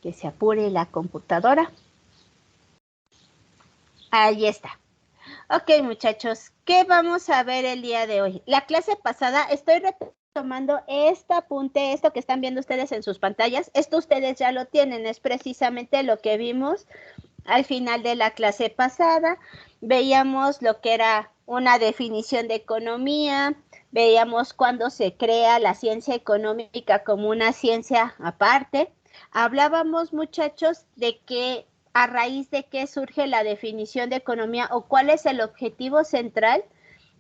Que se apure la computadora. Ahí está. Ok, muchachos, ¿qué vamos a ver el día de hoy? La clase pasada estoy retomando este apunte, esto que están viendo ustedes en sus pantallas. Esto ustedes ya lo tienen, es precisamente lo que vimos al final de la clase pasada. Veíamos lo que era una definición de economía, veíamos cuándo se crea la ciencia económica como una ciencia aparte. Hablábamos, muchachos, de que a raíz de qué surge la definición de economía o cuál es el objetivo central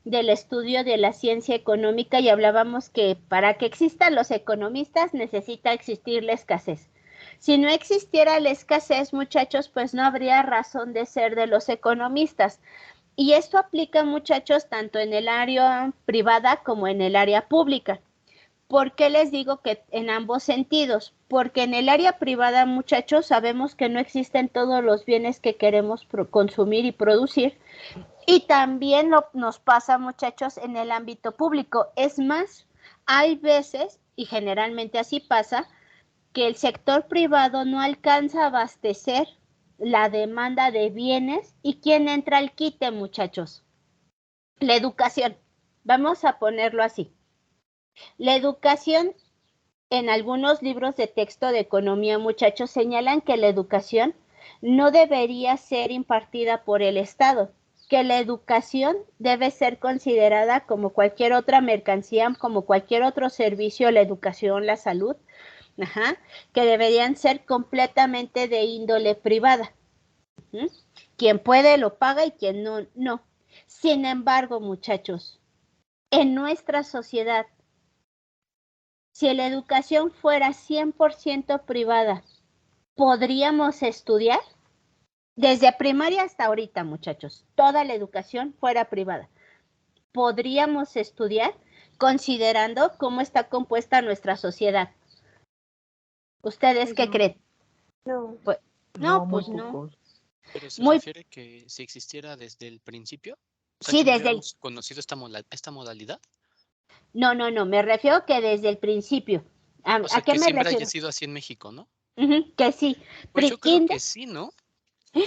del estudio de la ciencia económica, y hablábamos que para que existan los economistas necesita existir la escasez. Si no existiera la escasez, muchachos, pues no habría razón de ser de los economistas. Y esto aplica, muchachos, tanto en el área privada como en el área pública. ¿Por qué les digo que en ambos sentidos? Porque en el área privada, muchachos, sabemos que no existen todos los bienes que queremos consumir y producir. Y también nos pasa, muchachos, en el ámbito público. Es más, hay veces, y generalmente así pasa, que el sector privado no alcanza a abastecer la demanda de bienes. ¿Y quién entra al quite, muchachos? La educación. Vamos a ponerlo así. La educación, en algunos libros de texto de economía, muchachos, señalan que la educación no debería ser impartida por el Estado, que la educación debe ser considerada como cualquier otra mercancía, como cualquier otro servicio, la educación, la salud, que deberían ser completamente de índole privada. Quien puede lo paga y quien no, no. Sin embargo, muchachos, en nuestra sociedad, si la educación fuera 100% privada, ¿podríamos estudiar? Desde primaria hasta ahorita, muchachos, toda la educación fuera privada. ¿Podríamos estudiar considerando cómo está compuesta nuestra sociedad? ¿Ustedes qué creen? No. Pues, no, pues muy no. pocos. ¿Pero se Muy, refiere que si existiera desde el principio? O sea, sí, que no desde el, hubiéramos conocido esta modalidad. no, me refiero que desde el principio. O ¿A sea, qué que me siempre haya refiero? sido así en México, ¿no? Que sí. Pues yo creo Pre-kinder, que sí, ¿no?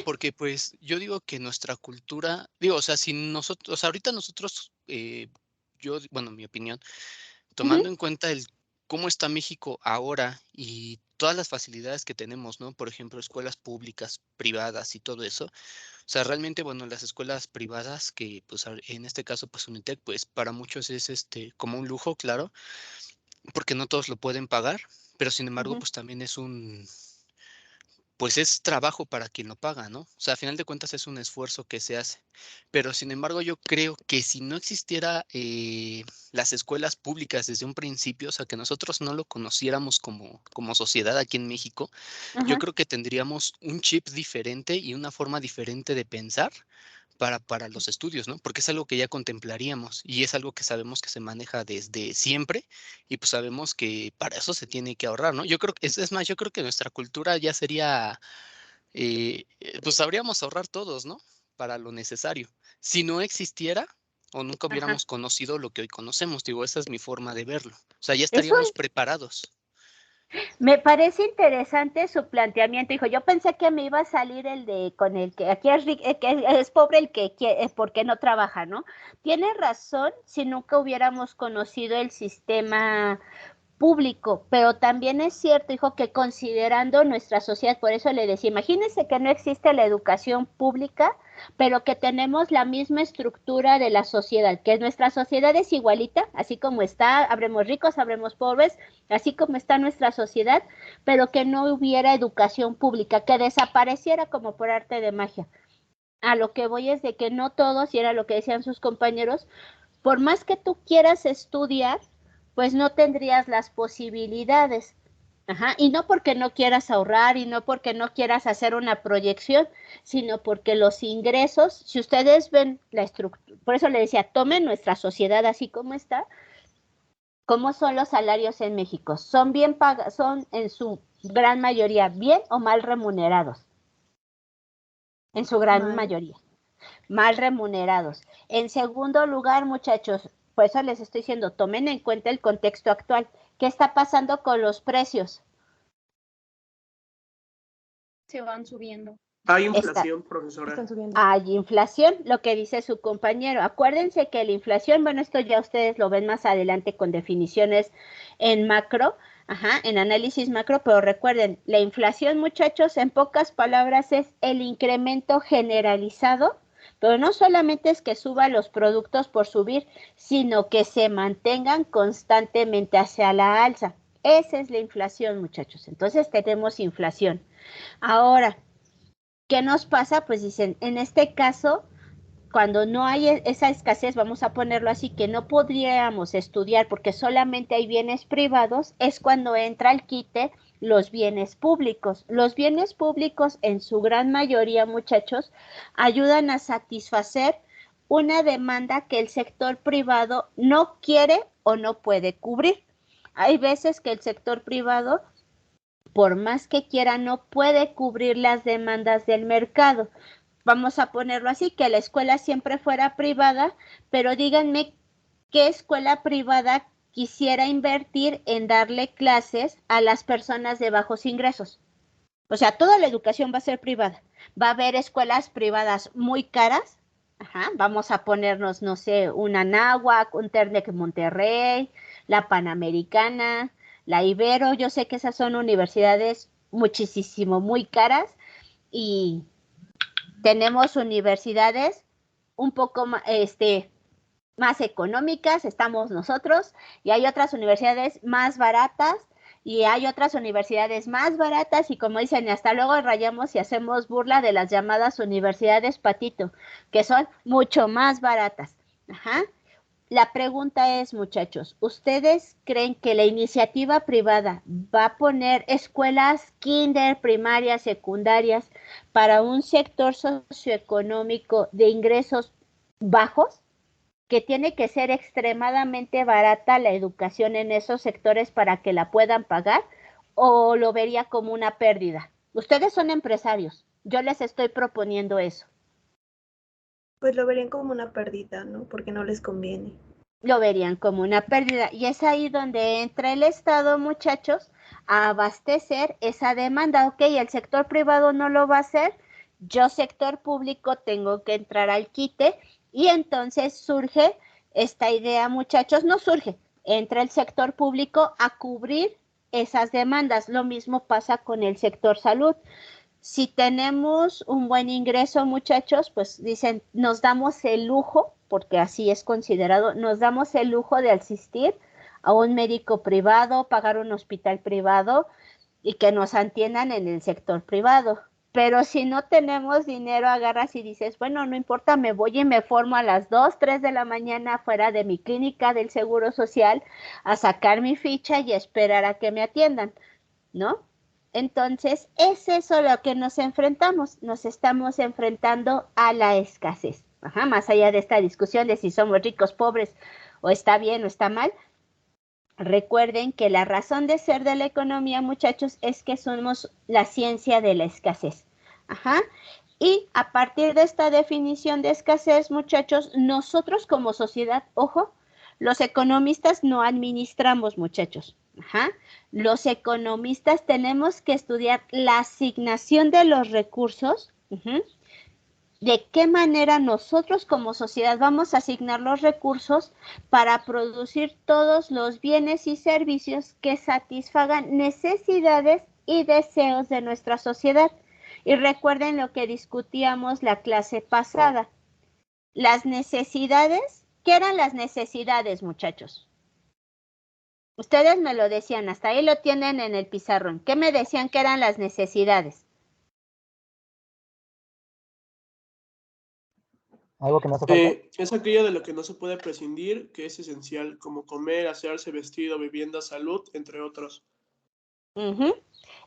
Porque pues yo digo que nuestra cultura, digo, o sea, si nosotros, o sea, ahorita nosotros, yo, bueno, mi opinión, tomando en cuenta el cómo está México ahora y todas las facilidades que tenemos, ¿no? Por ejemplo, escuelas públicas, privadas y todo eso. O sea, realmente, bueno, las escuelas privadas que, pues, en este caso, pues, Unitec, pues, para muchos es, como un lujo, claro, porque no todos lo pueden pagar, pero sin embargo, pues, también es pues es trabajo para quien lo paga, ¿no? O sea, a final de cuentas es un esfuerzo que se hace. Pero sin embargo, yo creo que si no existiera las escuelas públicas desde un principio, o sea, que nosotros no lo conociéramos como sociedad aquí en México, yo creo que tendríamos un chip diferente y una forma diferente de pensar para los estudios, ¿no? Porque es algo que ya contemplaríamos y es algo que sabemos que se maneja desde siempre y pues sabemos que para eso se tiene que ahorrar, ¿no? Yo creo que es más, yo creo que nuestra cultura ya sería, pues sabríamos ahorrar todos, ¿no? Para lo necesario. Si no existiera o nunca hubiéramos conocido lo que hoy conocemos, digo, esa es mi forma de verlo. O sea, ya es un, estaríamos preparados. me parece interesante su planteamiento, hijo. Yo pensé que me iba a salir el de con el que aquí es, que es pobre el que quiere, porque no trabaja, ¿no? Tiene razón si nunca hubiéramos conocido el sistema público, pero también es cierto, hijo, que considerando nuestra sociedad, por eso le decía, imagínense que no existe la educación pública, pero que tenemos la misma estructura de la sociedad, que nuestra sociedad es igualita, así como está, habremos ricos, habremos pobres, así como está nuestra sociedad, pero que no hubiera educación pública, que desapareciera como por arte de magia. A lo que voy es de que no todos, y era lo que decían sus compañeros, por más que tú quieras estudiar, pues no tendrías las posibilidades. Y no porque no quieras ahorrar y no porque no quieras hacer una proyección, sino porque los ingresos, si ustedes ven la estructura, por eso le decía, tomen nuestra sociedad así como está, ¿cómo son los salarios en México? Son bien pagados, son en su gran mayoría bien o mal remunerados, en su gran mayoría. Mal remunerados. En segundo lugar, muchachos, por eso les estoy diciendo, tomen en cuenta el contexto actual. ¿Qué está pasando con los precios? Se van subiendo. Hay inflación, profesora. Están subiendo. Hay inflación, lo que dice su compañero. Acuérdense que la inflación, bueno, esto ya ustedes lo ven más adelante con definiciones en macro, en análisis macro, pero recuerden, la inflación, muchachos, en pocas palabras es el incremento generalizado, pero no solamente es que suba los productos por subir, sino que se mantengan constantemente hacia la alza. Esa es la inflación, muchachos. Entonces tenemos inflación. Ahora, ¿qué nos pasa? Pues dicen, en este caso, cuando no hay esa escasez, vamos a ponerlo así, que no podríamos estudiar porque solamente hay bienes privados, es cuando entra al quite los bienes públicos. Los bienes públicos, en su gran mayoría, muchachos, ayudan a satisfacer una demanda que el sector privado no quiere o no puede cubrir. Hay veces que el sector privado, por más que quiera, no puede cubrir las demandas del mercado. Vamos a ponerlo así, que la escuela siempre fuera privada, pero díganme qué escuela privada quisiera invertir en darle clases a las personas de bajos ingresos. O sea, toda la educación va a ser privada. Va a haber escuelas privadas muy caras. Vamos a ponernos, no sé, una Anáhuac, un TERNEC Monterrey, la Panamericana, la Ibero. Yo sé que esas son universidades muchísimo, muy caras, y tenemos universidades un poco más económicas, estamos nosotros, y hay otras universidades más baratas, y hay otras universidades más baratas, y como dicen, hasta luego rayamos y hacemos burla de las llamadas universidades patito, que son mucho más baratas. La pregunta es, muchachos, ¿ustedes creen que la iniciativa privada va a poner escuelas kinder, primarias, secundarias para un sector socioeconómico de ingresos bajos, que tiene que ser extremadamente barata la educación en esos sectores para que la puedan pagar, o lo vería como una pérdida? Ustedes son empresarios, yo les estoy proponiendo eso. Pues lo verían como una pérdida, ¿no? Porque no les conviene. Lo verían como una pérdida, y es ahí donde entra el Estado, muchachos, a abastecer esa demanda. Ok, el sector privado no lo va a hacer, yo sector público tengo que entrar al quite, y entonces surge esta idea, muchachos, no surge, entra el sector público a cubrir esas demandas. Lo mismo pasa con el sector salud. Si tenemos un buen ingreso, muchachos, pues dicen, nos damos el lujo, porque así es considerado, nos damos el lujo de asistir a un médico privado, pagar un hospital privado y que nos atiendan en el sector privado. Pero si no tenemos dinero, agarras y dices, bueno, no importa, me voy y me formo a las 2, 3 de la mañana fuera de mi clínica del Seguro Social a sacar mi ficha y esperar a que me atiendan, ¿no? Entonces, es eso lo que nos enfrentamos. Nos estamos enfrentando a la escasez. Más allá de esta discusión de si somos ricos, pobres, o está bien o está mal, recuerden que la razón de ser de la economía, muchachos, es que somos la ciencia de la escasez. Y a partir de esta definición de escasez, muchachos, nosotros como sociedad, ojo, los economistas no administramos, muchachos. Los economistas tenemos que estudiar la asignación de los recursos, de qué manera nosotros como sociedad vamos a asignar los recursos para producir todos los bienes y servicios que satisfagan necesidades y deseos de nuestra sociedad. Y recuerden lo que discutíamos la clase pasada. Las necesidades, ¿qué eran las necesidades, muchachos? Ustedes me lo decían, hasta ahí lo tienen en el pizarrón. ¿Qué me decían que eran las necesidades? Algo que no hace falta. Es aquello de lo que no se puede prescindir, que es esencial, como comer, asearse, vestido, vivienda, salud, entre otros.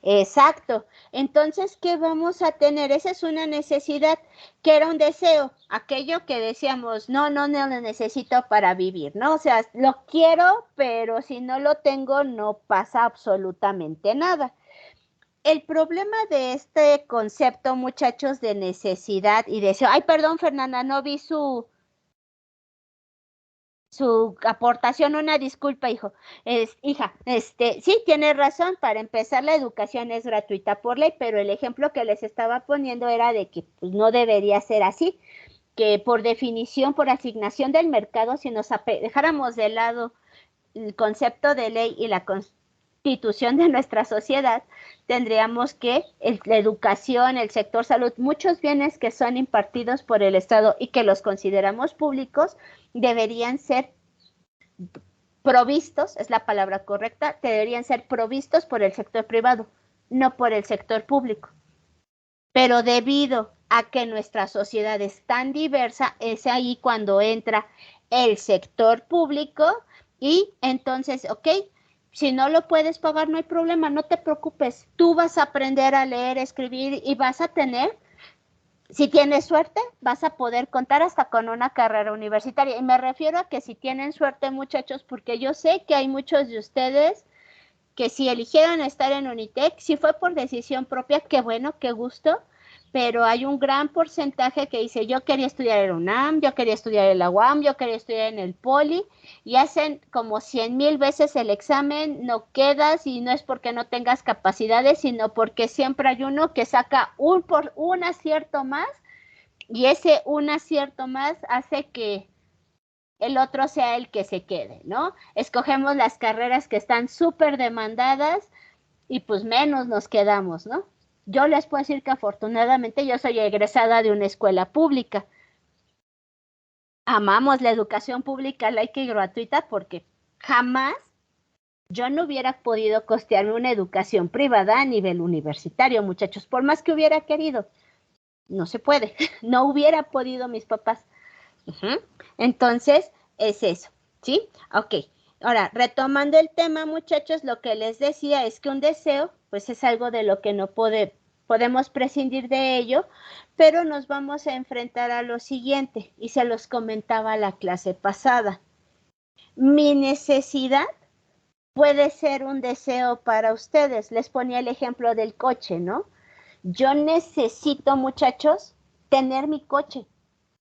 Exacto. Entonces, ¿qué vamos a tener? Esa es una necesidad, que era un deseo, aquello que decíamos, no lo necesito para vivir, ¿no? O sea, lo quiero, pero si no lo tengo, no pasa absolutamente nada. El problema de este concepto, muchachos, de necesidad y deseo. Ay, perdón, Fernanda, no vi su su aportación. Una disculpa, hija, sí, tiene razón, para empezar la educación es gratuita por ley, pero el ejemplo que les estaba poniendo era de que pues, no debería ser así, que por definición, por asignación del mercado, si nos dejáramos de lado el concepto de ley y la constitución de nuestra sociedad, tendríamos que la educación, el sector salud, muchos bienes que son impartidos por el Estado y que los consideramos públicos, deberían ser provistos, es la palabra correcta, deberían ser provistos por el sector privado, no por el sector público. Pero debido a que nuestra sociedad es tan diversa, es ahí cuando entra el sector público y entonces, ok, si no lo puedes pagar, no hay problema, no te preocupes, tú vas a aprender a leer, escribir y vas a tener, si tienes suerte, vas a poder contar hasta con una carrera universitaria. Y me refiero a que si tienen suerte, muchachos, porque yo sé que hay muchos de ustedes que si eligieron estar en Unitec, si fue por decisión propia, qué bueno, qué gusto, pero hay un gran porcentaje que dice, yo quería estudiar en UNAM, yo quería estudiar en la UAM, yo quería estudiar en el Poli, y hacen como 100,000 veces el examen, no quedas, y no es porque no tengas capacidades, sino porque siempre hay uno que saca un acierto más, y ese un acierto más hace que el otro sea el que se quede, ¿no? Escogemos las carreras que están súper demandadas y pues menos nos quedamos, ¿no? Yo les puedo decir que afortunadamente yo soy egresada de una escuela pública. Amamos la educación pública laica y gratuita porque jamás yo no hubiera podido costearme una educación privada a nivel universitario, muchachos, por más que hubiera querido. No se puede, no hubiera podido mis papás. Entonces, es eso, ¿sí? Ok, ahora, retomando el tema, muchachos, lo que les decía es que un deseo, pues es algo de lo que no podemos prescindir de ello, pero nos vamos a enfrentar a lo siguiente, y se los comentaba la clase pasada. Mi necesidad puede ser un deseo para ustedes. Les ponía el ejemplo del coche, ¿no? Yo necesito, muchachos, tener mi coche.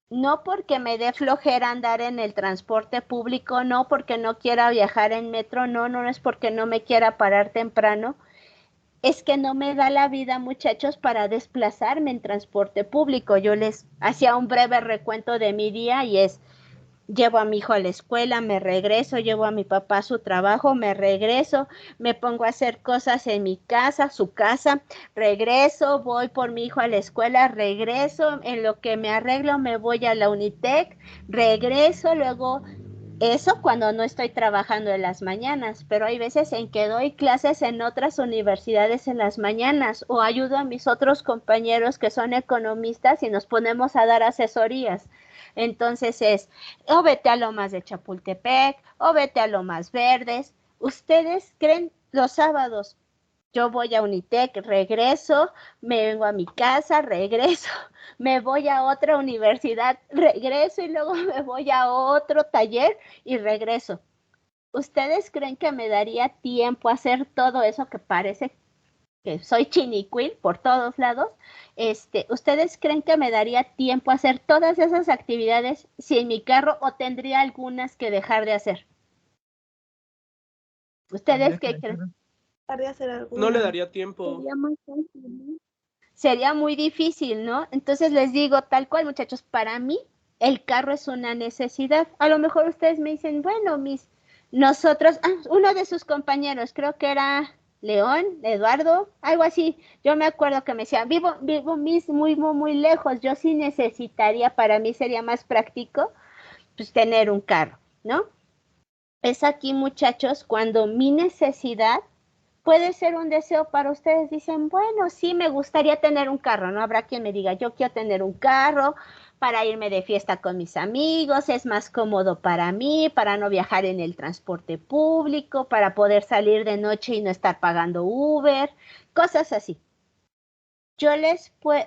No porque me dé flojera andar en el transporte público, no porque no quiera viajar en metro, no es porque no me quiera parar temprano, es que no me da la vida, muchachos, para desplazarme en transporte público. Yo les hacía un breve recuento de mi día y es, llevo a mi hijo a la escuela, me regreso, llevo a mi papá a su trabajo, me regreso, me pongo a hacer cosas en mi casa, su casa, regreso, voy por mi hijo a la escuela, regreso, en lo que me arreglo me voy a la Unitec, regreso, luego eso cuando no estoy trabajando en las mañanas, pero hay veces en que doy clases en otras universidades en las mañanas o ayudo a mis otros compañeros que son economistas y nos ponemos a dar asesorías. Entonces es, o vete a Lomas de Chapultepec, o vete a Lomas Verdes. ¿Ustedes creen los sábados? Yo voy a Unitec, regreso, me vengo a mi casa, regreso, me voy a otra universidad, regreso y luego me voy a otro taller y regreso. ¿Ustedes creen que me daría tiempo a hacer todo eso que parece que soy chinicuil por todos lados? ¿Ustedes creen que me daría tiempo a hacer todas esas actividades sin mi carro o tendría algunas que dejar de hacer? ¿Ustedes qué creen? De hacer No le alguna. daría tiempo. Sería muy fácil, ¿no? Sería muy difícil, ¿no? Entonces les digo, tal cual, muchachos, para mí el carro es una necesidad. A lo mejor ustedes me dicen, bueno, nosotros, uno de sus compañeros, creo que era León, Eduardo, algo así. Yo me acuerdo que me decía, vivo muy lejos, yo sí necesitaría, para mí sería más práctico, pues tener un carro, ¿no? Es aquí, muchachos, cuando mi necesidad puede ser un deseo para ustedes. Dicen, bueno, sí, me gustaría tener un carro, ¿no? Habrá quien me diga, yo quiero tener un carro para irme de fiesta con mis amigos, es más cómodo para mí, para no viajar en el transporte público, para poder salir de noche y no estar pagando Uber, cosas así.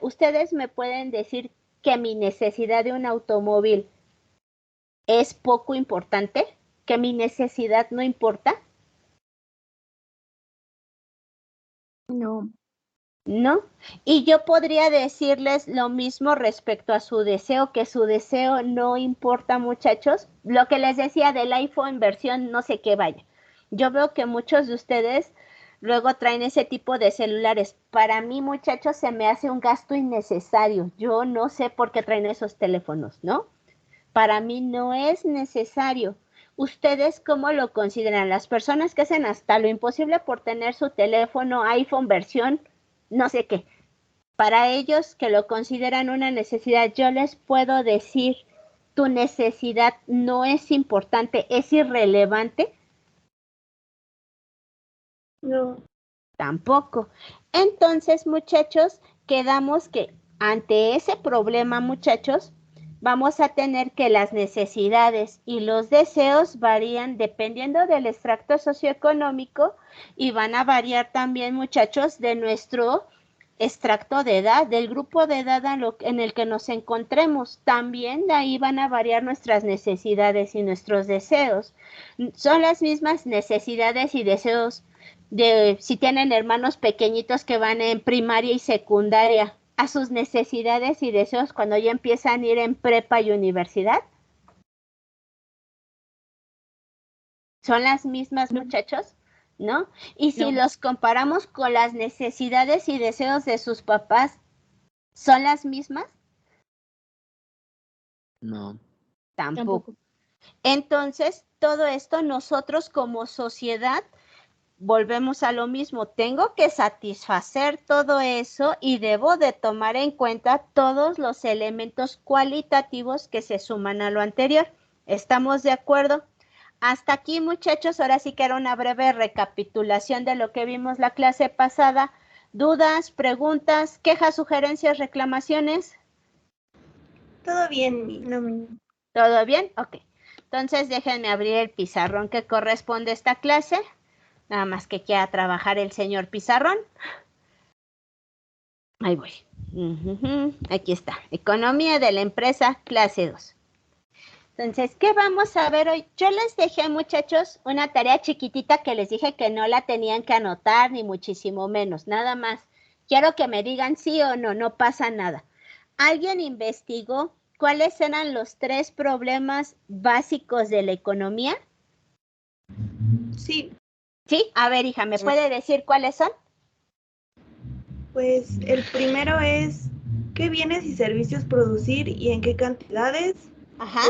Ustedes me pueden decir que mi necesidad de un automóvil es poco importante, que mi necesidad no importa. No. ¿no? Y yo podría decirles lo mismo respecto a su deseo, que su deseo no importa, muchachos. Lo que les decía del iPhone versión no sé qué vaya. Yo veo que muchos de ustedes luego traen ese tipo de celulares. Para mí, muchachos, se me hace un gasto innecesario. Yo no sé por qué traen esos teléfonos, ¿no? Para mí no es necesario. ¿Ustedes cómo lo consideran? Las personas que hacen hasta lo imposible por tener su teléfono iPhone versión no sé qué. Para ellos que lo consideran una necesidad, yo les puedo decir, tu necesidad no es importante, es irrelevante. No, Tampoco. Entonces, muchachos, quedamos que ante ese problema, muchachos, vamos a tener que las necesidades y los deseos varían dependiendo del extracto socioeconómico y van a variar también, muchachos, de nuestro extracto de edad, del grupo de edad en el que nos encontremos. También de ahí van a variar nuestras necesidades y nuestros deseos. Son las mismas necesidades y deseos de si tienen hermanos pequeñitos que van en primaria y secundaria, a sus necesidades y deseos cuando ya empiezan a ir en prepa y universidad. Son las mismas, muchachos, ¿no? Y si No. los comparamos con las necesidades y deseos de sus papás, ¿son las mismas? No. Tampoco. Entonces, todo esto nosotros como sociedad volvemos a lo mismo, tengo que satisfacer todo eso y debo de tomar en cuenta todos los elementos cualitativos que se suman a lo anterior. ¿Estamos de acuerdo? Hasta aquí, muchachos, ahora sí que era una breve recapitulación de lo que vimos la clase pasada. ¿Dudas, preguntas, quejas, sugerencias, reclamaciones? Todo bien, no. ¿Todo bien? Ok. Entonces déjenme abrir el pizarrón que corresponde a esta clase. Nada más que quiera trabajar el señor pizarrón. Ahí voy. Aquí está. Economía de la empresa, clase 2. Entonces, ¿qué vamos a ver hoy? Yo les dejé, muchachos, una tarea chiquitita que les dije que no la tenían que anotar, ni muchísimo menos, nada más. Quiero que me digan sí o no, no pasa nada. ¿Alguien investigó cuáles eran los 3 problemas básicos de la economía? Sí, Sí, a ver, hija, ¿me puede decir cuáles son? pues el primero es qué bienes y servicios producir y en qué cantidades. Ajá.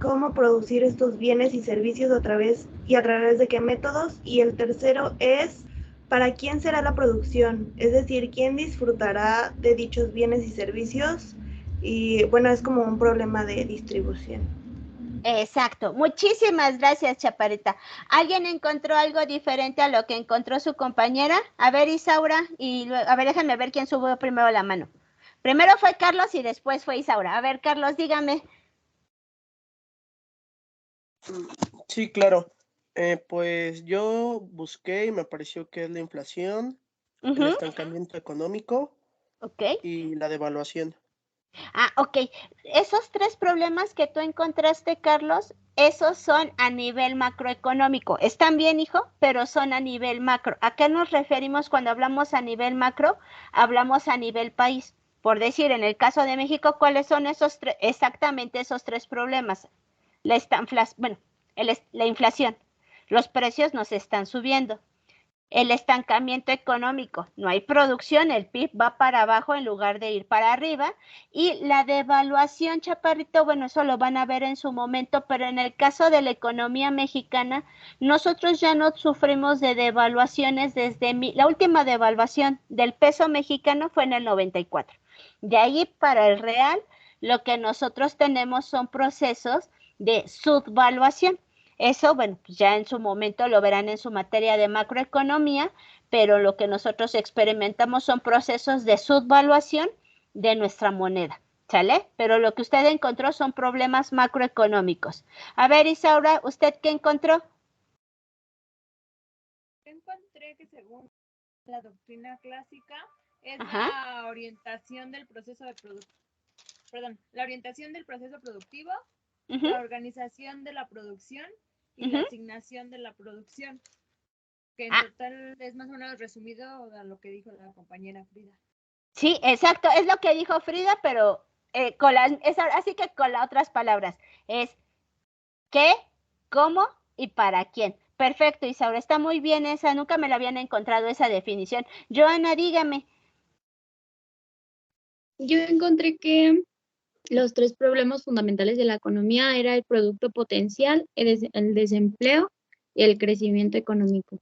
Cómo producir estos bienes y servicios a través de qué métodos. Y el tercero es para quién será la producción, es decir, quién disfrutará de dichos bienes y servicios. Y bueno, es como un problema de distribución. Exacto. Muchísimas gracias, Chaparita. ¿Alguien encontró algo diferente a lo que encontró su compañera? A ver, Isaura, y luego, a ver, déjenme ver quién subió primero la mano. Primero fue Carlos y después fue Isaura. A ver, Carlos, dígame. Sí, claro. Pues yo busqué y me pareció que es la inflación, el estancamiento económico Ok. y la devaluación. Ah, ok. Esos 3 problemas que tú encontraste, Carlos, esos son a nivel macroeconómico. Están bien, hijo, pero son a nivel macro. ¿A qué nos referimos cuando hablamos a nivel macro? Hablamos a nivel país. Por decir, en el caso de México, ¿cuáles son esos exactamente esos 3 problemas? La inflación. Los precios nos están subiendo. El estancamiento económico, no hay producción, el PIB va para abajo en lugar de ir para arriba. Y la devaluación, Chaparrito, bueno, eso lo van a ver en su momento, pero en el caso de la economía mexicana, nosotros ya no sufrimos de devaluaciones desde la última devaluación del peso mexicano fue en el 94. De ahí para el real, lo que nosotros tenemos son procesos de subvaluación. Eso, bueno, pues ya en su momento lo verán en su materia de macroeconomía, pero lo que nosotros experimentamos son procesos de subvaluación de nuestra moneda, ¿sale? Pero lo que usted encontró son problemas macroeconómicos. A ver, Isaura, ¿usted qué encontró? Encontré que según la doctrina clásica es Ajá. la orientación del proceso productivo, Uh-huh. la organización de la producción y la asignación de la producción. Que en total es más o menos resumido a lo que dijo la compañera Frida. Sí, exacto, es lo que dijo Frida, pero así que con las otras palabras, es qué, cómo y para quién. Perfecto, Isaura, está muy bien esa, nunca me la habían encontrado esa definición. Joana, dígame. Yo encontré que los 3 problemas fundamentales de la economía era el producto potencial, el desempleo y el crecimiento económico.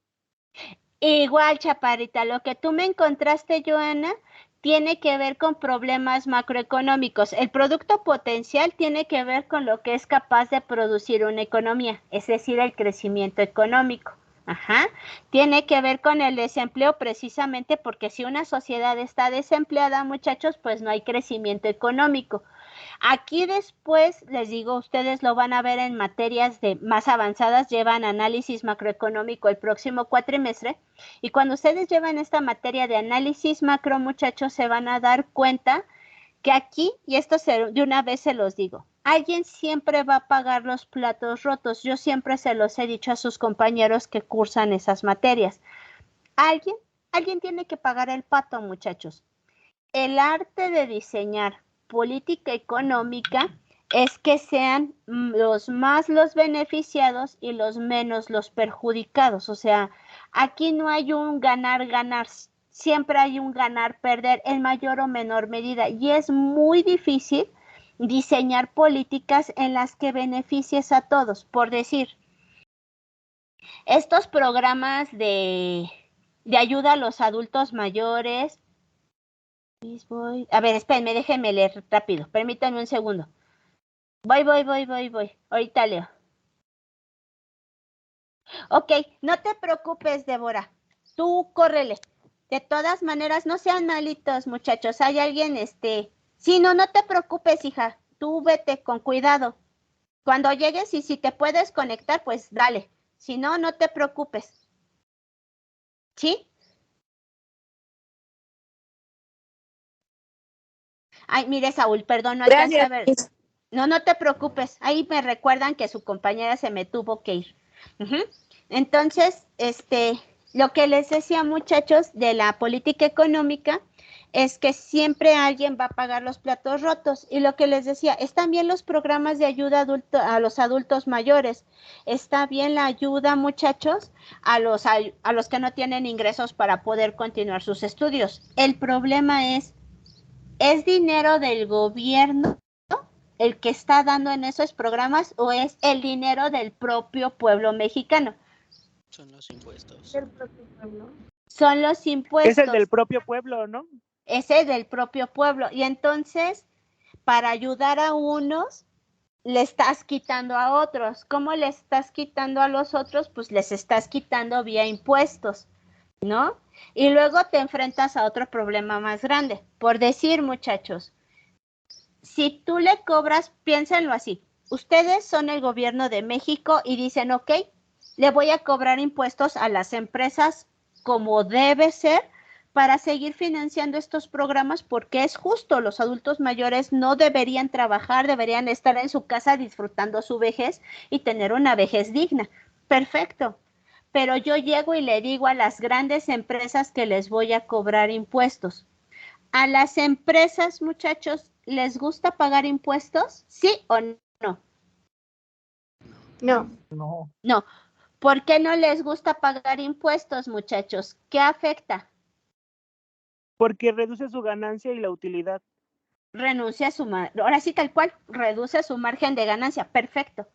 Igual, Chaparrita, lo que tú me encontraste, Joana, tiene que ver con problemas macroeconómicos. El producto potencial tiene que ver con lo que es capaz de producir una economía, es decir, el crecimiento económico. Ajá. Tiene que ver con el desempleo precisamente porque si una sociedad está desempleada, muchachos, pues no hay crecimiento económico. Aquí después, les digo, ustedes lo van a ver en materias más avanzadas, llevan análisis macroeconómico el próximo cuatrimestre, y cuando ustedes llevan esta materia de análisis macro, muchachos, se van a dar cuenta que aquí, y esto de una vez se los digo, alguien siempre va a pagar los platos rotos. Yo siempre se los he dicho a sus compañeros que cursan esas materias. Alguien tiene que pagar el pato, muchachos. El arte de diseñar política económica es que sean los más los beneficiados y los menos los perjudicados. O sea, aquí no hay un ganar-ganar, siempre hay un ganar-perder en mayor o menor medida. Y es muy difícil diseñar políticas en las que beneficies a todos. Por decir, estos programas de ayuda a los adultos mayores. A ver, espérenme, déjenme leer rápido. Permítanme un segundo. Voy. Ahorita leo. Ok, no te preocupes, Débora. Tú córrele. De todas maneras, no sean malitos, muchachos. Hay alguien, Sí, no te preocupes, hija. Tú vete con cuidado. Cuando llegues y si te puedes conectar, pues dale. Si no, no te preocupes. ¿Sí? Ay, mire, Saúl, perdón, no alcancé a ver. No te preocupes. Ahí me recuerdan que su compañera se me tuvo que ir. Entonces, lo que les decía, muchachos, de la política económica es que siempre alguien va a pagar los platos rotos. Y lo que les decía, están bien los programas de ayuda a los adultos mayores. Está bien la ayuda, muchachos, a los que no tienen ingresos para poder continuar sus estudios. El problema ¿es dinero del gobierno el que está dando en esos programas o es el dinero del propio pueblo mexicano? Son los impuestos. Del propio pueblo. Son los impuestos. Es el del propio pueblo, ¿no? Es el del propio pueblo. Y entonces, para ayudar a unos, le estás quitando a otros. ¿Cómo le estás quitando a los otros? Pues les estás quitando vía impuestos, ¿no? Y luego te enfrentas a otro problema más grande. Por decir, muchachos, si tú le cobras, piénsenlo así, ustedes son el gobierno de México y dicen, ok, le voy a cobrar impuestos a las empresas como debe ser para seguir financiando estos programas porque es justo, los adultos mayores no deberían trabajar, deberían estar en su casa disfrutando su vejez y tener una vejez digna. Perfecto, pero yo llego y le digo a las grandes empresas que les voy a cobrar impuestos. ¿A las empresas, muchachos, les gusta pagar impuestos? ¿Sí o no? No. No. ¿Por qué no les gusta pagar impuestos, muchachos? ¿Qué afecta? Porque reduce su ganancia y la utilidad. Renuncia a ahora sí tal cual, reduce su margen de ganancia. Perfecto.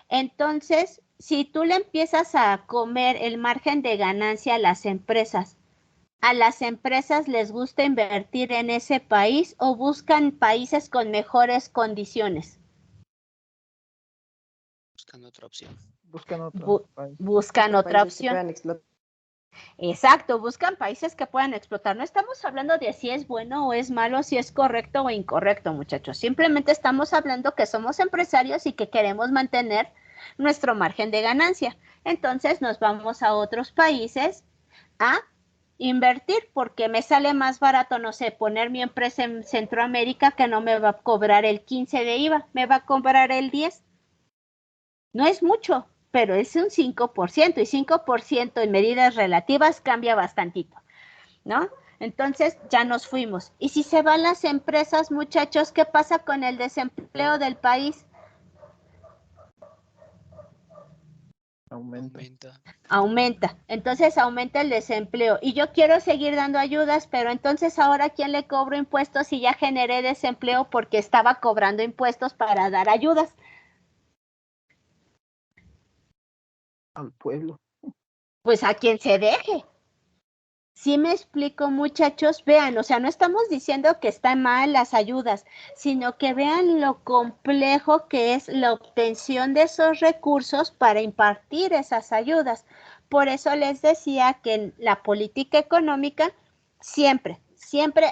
Entonces, si tú le empiezas a comer el margen de ganancia a las empresas les gusta invertir en ese país o buscan países con mejores condiciones? Buscan otra opción. Buscan otra opción. Exacto, buscan países que puedan explotar. No estamos hablando de si es bueno o es malo, si es correcto o incorrecto, muchachos. Simplemente estamos hablando que somos empresarios y que queremos mantener nuestro margen de ganancia. Entonces nos vamos a otros países a invertir porque me sale más barato, no sé, poner mi empresa en Centroamérica que no me va a cobrar el 15 de IVA, me va a cobrar el 10. No es mucho, pero es un 5%, y 5% en medidas relativas cambia bastantito, ¿no? Entonces ya nos fuimos. Y si se van las empresas, muchachos, ¿qué pasa con el desempleo del país? Aumenta. Entonces aumenta el desempleo. Y yo quiero seguir dando ayudas, pero entonces ahora ¿a quién le cobro impuestos si ya generé desempleo porque estaba cobrando impuestos para dar ayudas? Al pueblo. Pues a quien se deje. ¿Sí me explico, muchachos? Vean, o sea, no estamos diciendo que están mal las ayudas, sino que vean lo complejo que es la obtención de esos recursos para impartir esas ayudas. Por eso les decía que en la política económica siempre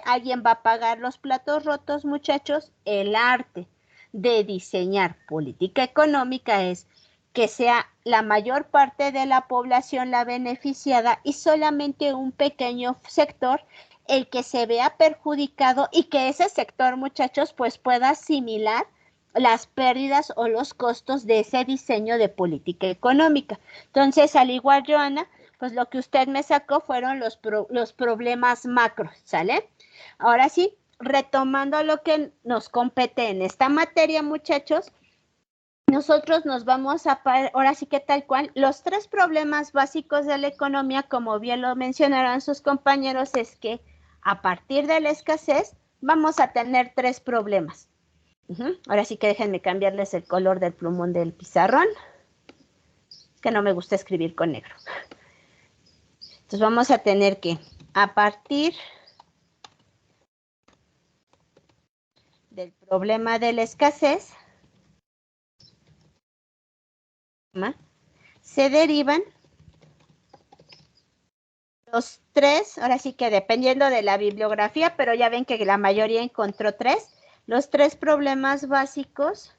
alguien va a pagar los platos rotos, muchachos. El arte de diseñar política económica es que sea la mayor parte de la población la beneficiada y solamente un pequeño sector el que se vea perjudicado, y que ese sector, muchachos, pues pueda asimilar las pérdidas o los costos de ese diseño de política económica. Entonces, al igual, Joana, pues lo que usted me sacó fueron los problemas macros, ¿sale? Ahora sí, retomando lo que nos compete en esta materia, muchachos, nosotros nos vamos a, ahora sí que tal cual, los 3 problemas básicos de la economía, como bien lo mencionaron sus compañeros, es que a partir de la escasez vamos a tener 3 problemas. Ahora sí que déjenme cambiarles el color del plumón del pizarrón, que no me gusta escribir con negro. Entonces vamos a tener que, a partir del problema de la escasez, se derivan los 3, ahora sí que dependiendo de la bibliografía, pero ya ven que la mayoría encontró 3, los 3 problemas básicos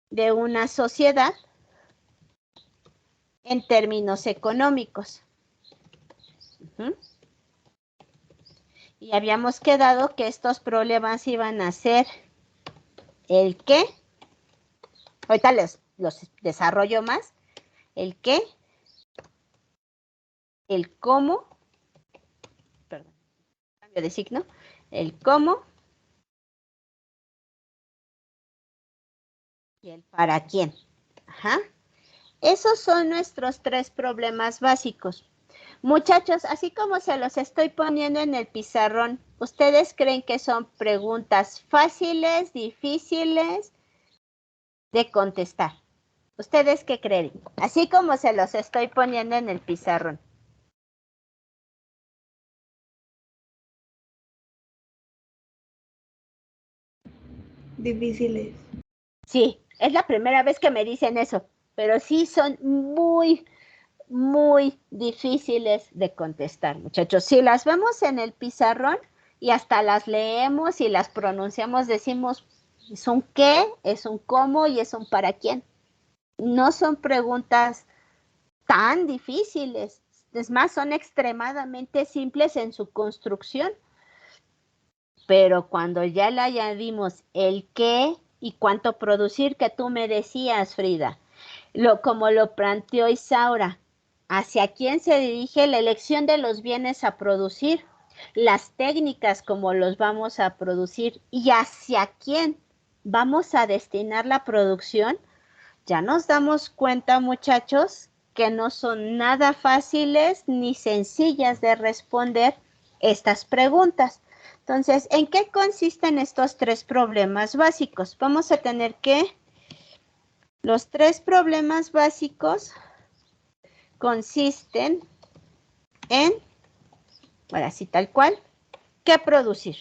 de una sociedad en términos económicos. Y habíamos quedado que estos problemas iban a ser el qué, ahorita los desarrollo más, el qué, el cómo, perdón, cambio de signo, el cómo y el para quién. Esos son nuestros 3 problemas básicos. Muchachos, así como se los estoy poniendo en el pizarrón, ¿ustedes creen que son preguntas fáciles, difíciles de contestar? ¿Ustedes qué creen? Así como se los estoy poniendo en el pizarrón. Difíciles. Sí, es la primera vez que me dicen eso, pero sí son muy difíciles de contestar, muchachos. Si las vemos en el pizarrón y hasta las leemos y las pronunciamos, decimos, es un qué, es un cómo y es un para quién. No son preguntas tan difíciles, es más, son extremadamente simples en su construcción. Pero cuando ya le añadimos el qué y cuánto producir, que tú me decías, Frida, como lo planteó Isaura, hacia quién se dirige la elección de los bienes a producir, las técnicas como los vamos a producir y hacia quién vamos a destinar la producción, ya nos damos cuenta, muchachos, que no son nada fáciles ni sencillas de responder estas preguntas. Entonces, ¿en qué consisten estos 3 problemas básicos? Vamos a tener que los 3 problemas básicos consisten en, ahora sí tal cual, ¿qué producir?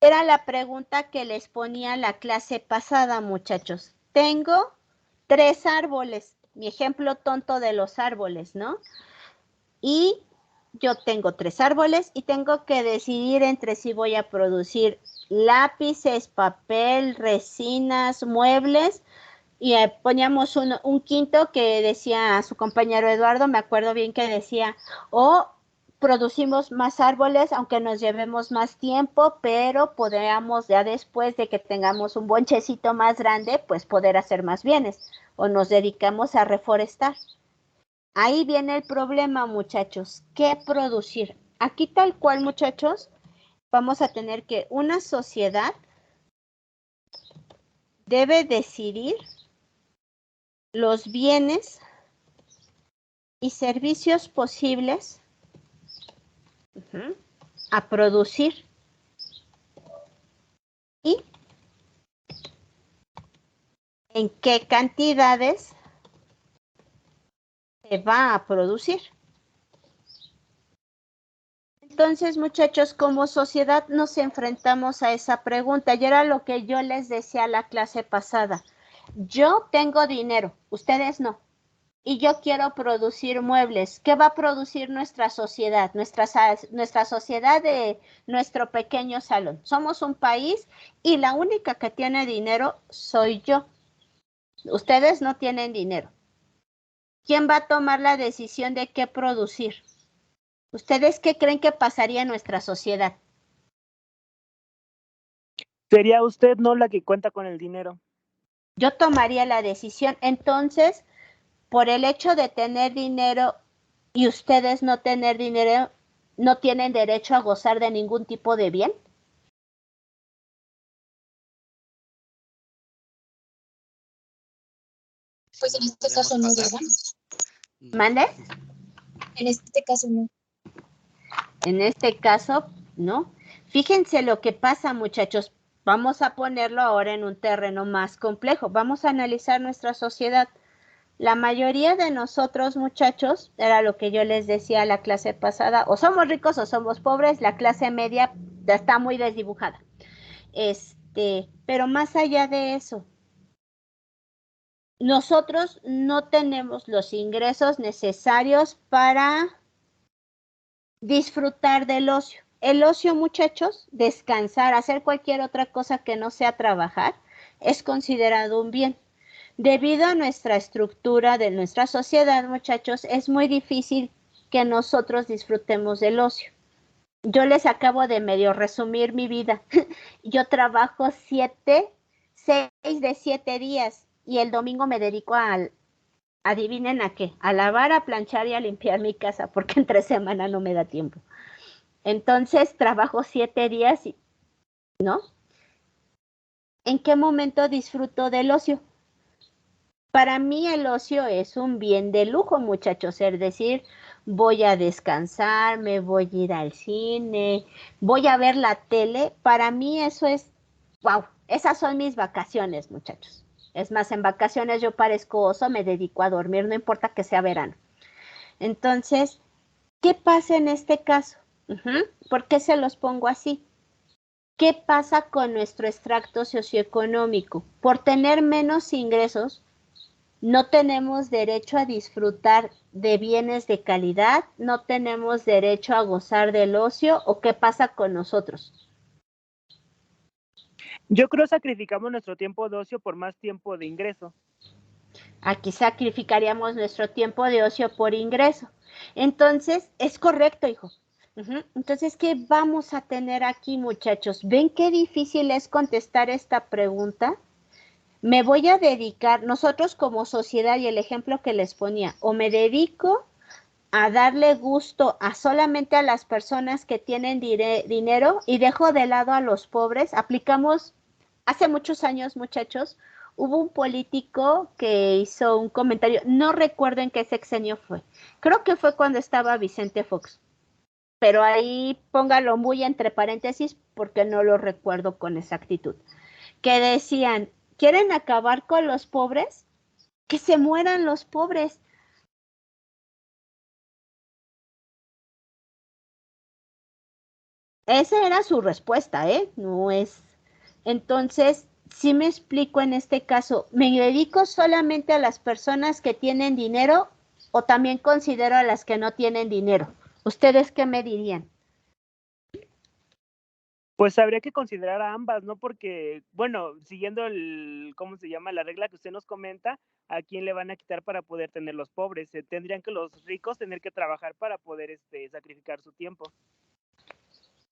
Era la pregunta que les ponía la clase pasada, muchachos. Tengo 3 árboles, mi ejemplo tonto de los árboles, ¿no? Y yo tengo 3 árboles y tengo que decidir entre si voy a producir lápices, papel, resinas, muebles, y poníamos un quinto que decía su compañero Eduardo, me acuerdo bien que decía, producimos más árboles, aunque nos llevemos más tiempo, pero podríamos ya después de que tengamos un bonchecito más grande, pues poder hacer más bienes, o nos dedicamos a reforestar. Ahí viene el problema, muchachos. ¿Qué producir? Aquí tal cual, muchachos, vamos a tener que una sociedad debe decidir los bienes y servicios posibles a producir y en qué cantidades se va a producir. Entonces, muchachos, como sociedad nos enfrentamos a esa pregunta y era lo que yo les decía a la clase pasada. Yo tengo dinero, ustedes no. Y yo quiero producir muebles. ¿Qué va a producir nuestra sociedad? Nuestra sociedad de nuestro pequeño salón. Somos un país y la única que tiene dinero soy yo. Ustedes no tienen dinero. ¿Quién va a tomar la decisión de qué producir? ¿Ustedes qué creen que pasaría en nuestra sociedad? Sería usted no la que cuenta con el dinero. Yo tomaría la decisión. Entonces, por el hecho de tener dinero y ustedes no tener dinero, ¿no tienen derecho a gozar de ningún tipo de bien? Pues en este caso no, ¿verdad? ¿Mande? En este caso no. En este caso, no. Fíjense lo que pasa, muchachos. Vamos a ponerlo ahora en un terreno más complejo. Vamos a analizar nuestra sociedad. La mayoría de nosotros, muchachos, era lo que yo les decía a la clase pasada, o somos ricos o somos pobres, la clase media está muy desdibujada. Pero más allá de eso, nosotros no tenemos los ingresos necesarios para disfrutar del ocio. El ocio, muchachos, descansar, hacer cualquier otra cosa que no sea trabajar, es considerado un bien. Debido a nuestra estructura de nuestra sociedad, muchachos, es muy difícil que nosotros disfrutemos del ocio. Yo les acabo de medio resumir mi vida. Yo trabajo 6 de 7 días y el domingo me dedico adivinen a qué, a lavar, a planchar y a limpiar mi casa, porque entre semana no me da tiempo. Entonces trabajo 7 días, ¿no? ¿En qué momento disfruto del ocio? Para mí el ocio es un bien de lujo, muchachos, es decir, voy a descansar, me voy a ir al cine, voy a ver la tele. Para mí eso es, wow, esas son mis vacaciones, muchachos. Es más, en vacaciones yo parezco oso, me dedico a dormir, no importa que sea verano. Entonces, ¿qué pasa en este caso? ¿Por qué se los pongo así? ¿Qué pasa con nuestro extracto socioeconómico? Por tener menos ingresos, no tenemos derecho a disfrutar de bienes de calidad, no tenemos derecho a gozar del ocio, ¿o qué pasa con nosotros? Yo creo sacrificamos nuestro tiempo de ocio por más tiempo de ingreso. Aquí sacrificaríamos nuestro tiempo de ocio por ingreso. Entonces, es correcto, hijo. Entonces, ¿qué vamos a tener aquí, muchachos? ¿Ven qué difícil es contestar esta pregunta? Me voy a dedicar, nosotros como sociedad y el ejemplo que les ponía, o me dedico a darle gusto a solamente a las personas que tienen dinero y dejo de lado a los pobres. Aplicamos, hace muchos años, muchachos, hubo un político que hizo un comentario, no recuerdo en qué sexenio fue, creo que fue cuando estaba Vicente Fox, pero ahí póngalo muy entre paréntesis porque no lo recuerdo con exactitud, que decían, ¿quieren acabar con los pobres? Que se mueran los pobres. Esa era su respuesta, ¿eh? No es. Entonces, sí me explico en este caso, ¿me dedico solamente a las personas que tienen dinero o también considero a las que no tienen dinero? ¿Ustedes qué me dirían? Pues habría que considerar a ambas, ¿no? Porque, bueno, siguiendo ¿cómo se llama? La regla que usted nos comenta, ¿a quién le van a quitar para poder tener los pobres? Tendrían que los ricos tener que trabajar para poder sacrificar su tiempo.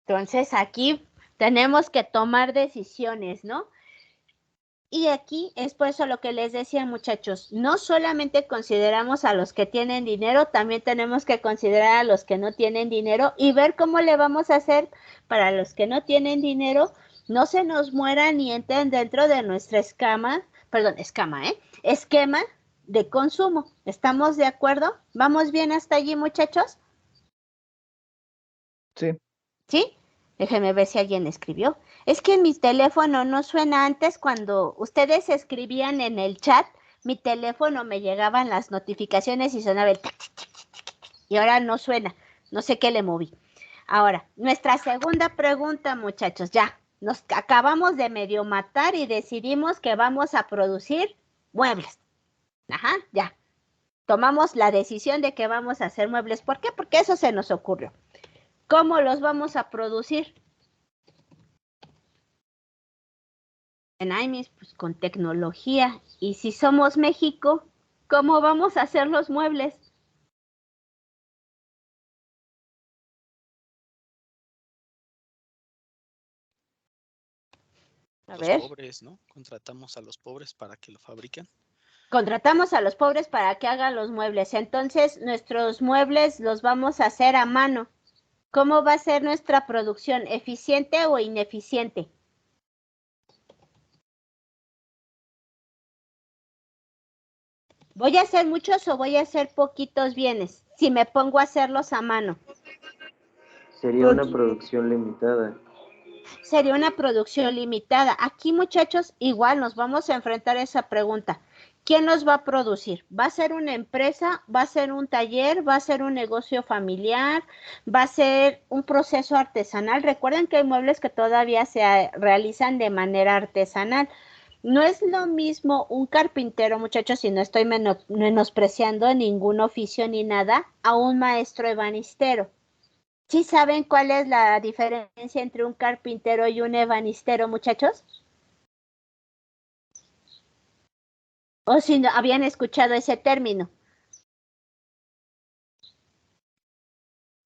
Entonces aquí tenemos que tomar decisiones, ¿no? Y aquí es por eso lo que les decía, muchachos, no solamente consideramos a los que tienen dinero, también tenemos que considerar a los que no tienen dinero y ver cómo le vamos a hacer para los que no tienen dinero, no se nos mueran ni entren dentro de nuestra esquema de consumo. ¿Estamos de acuerdo? ¿Vamos bien hasta allí, muchachos? Sí. ¿Sí? Déjenme ver si alguien escribió. Es que mi teléfono no suena. Antes, cuando ustedes escribían en el chat, mi teléfono me llegaban las notificaciones y sonaba el tac, tac, tac, tac, y ahora no suena. No sé qué le moví. Ahora, nuestra segunda pregunta, muchachos. Ya, nos acabamos de medio matar y decidimos que vamos a producir muebles. Ajá, ya. Tomamos la decisión de que vamos a hacer muebles. ¿Por qué? Porque eso se nos ocurrió. ¿Cómo los vamos a producir? Pues con tecnología. Y si somos México, ¿cómo vamos a hacer los muebles? A Los ver. pobres, ¿no? Contratamos a los pobres para que lo fabriquen. Contratamos a los pobres para que hagan los muebles. Entonces, nuestros muebles los vamos a hacer a mano. ¿Cómo va a ser nuestra producción? ¿Eficiente o ineficiente? ¿Voy a hacer muchos o voy a hacer poquitos bienes si me pongo a hacerlos a mano? Sería una producción limitada. Sería una producción limitada. Aquí, muchachos, igual nos vamos a enfrentar a esa pregunta. ¿Quién nos va a producir? ¿Va a ser una empresa? ¿Va a ser un taller? ¿Va a ser un negocio familiar? ¿Va a ser un proceso artesanal? Recuerden que hay muebles que todavía se realizan de manera artesanal. No es lo mismo un carpintero, muchachos, y no estoy menospreciando ningún oficio ni nada, a un maestro ebanistero. ¿Sí saben cuál es la diferencia entre un carpintero y un ebanistero, muchachos? ¿O si no habían escuchado ese término?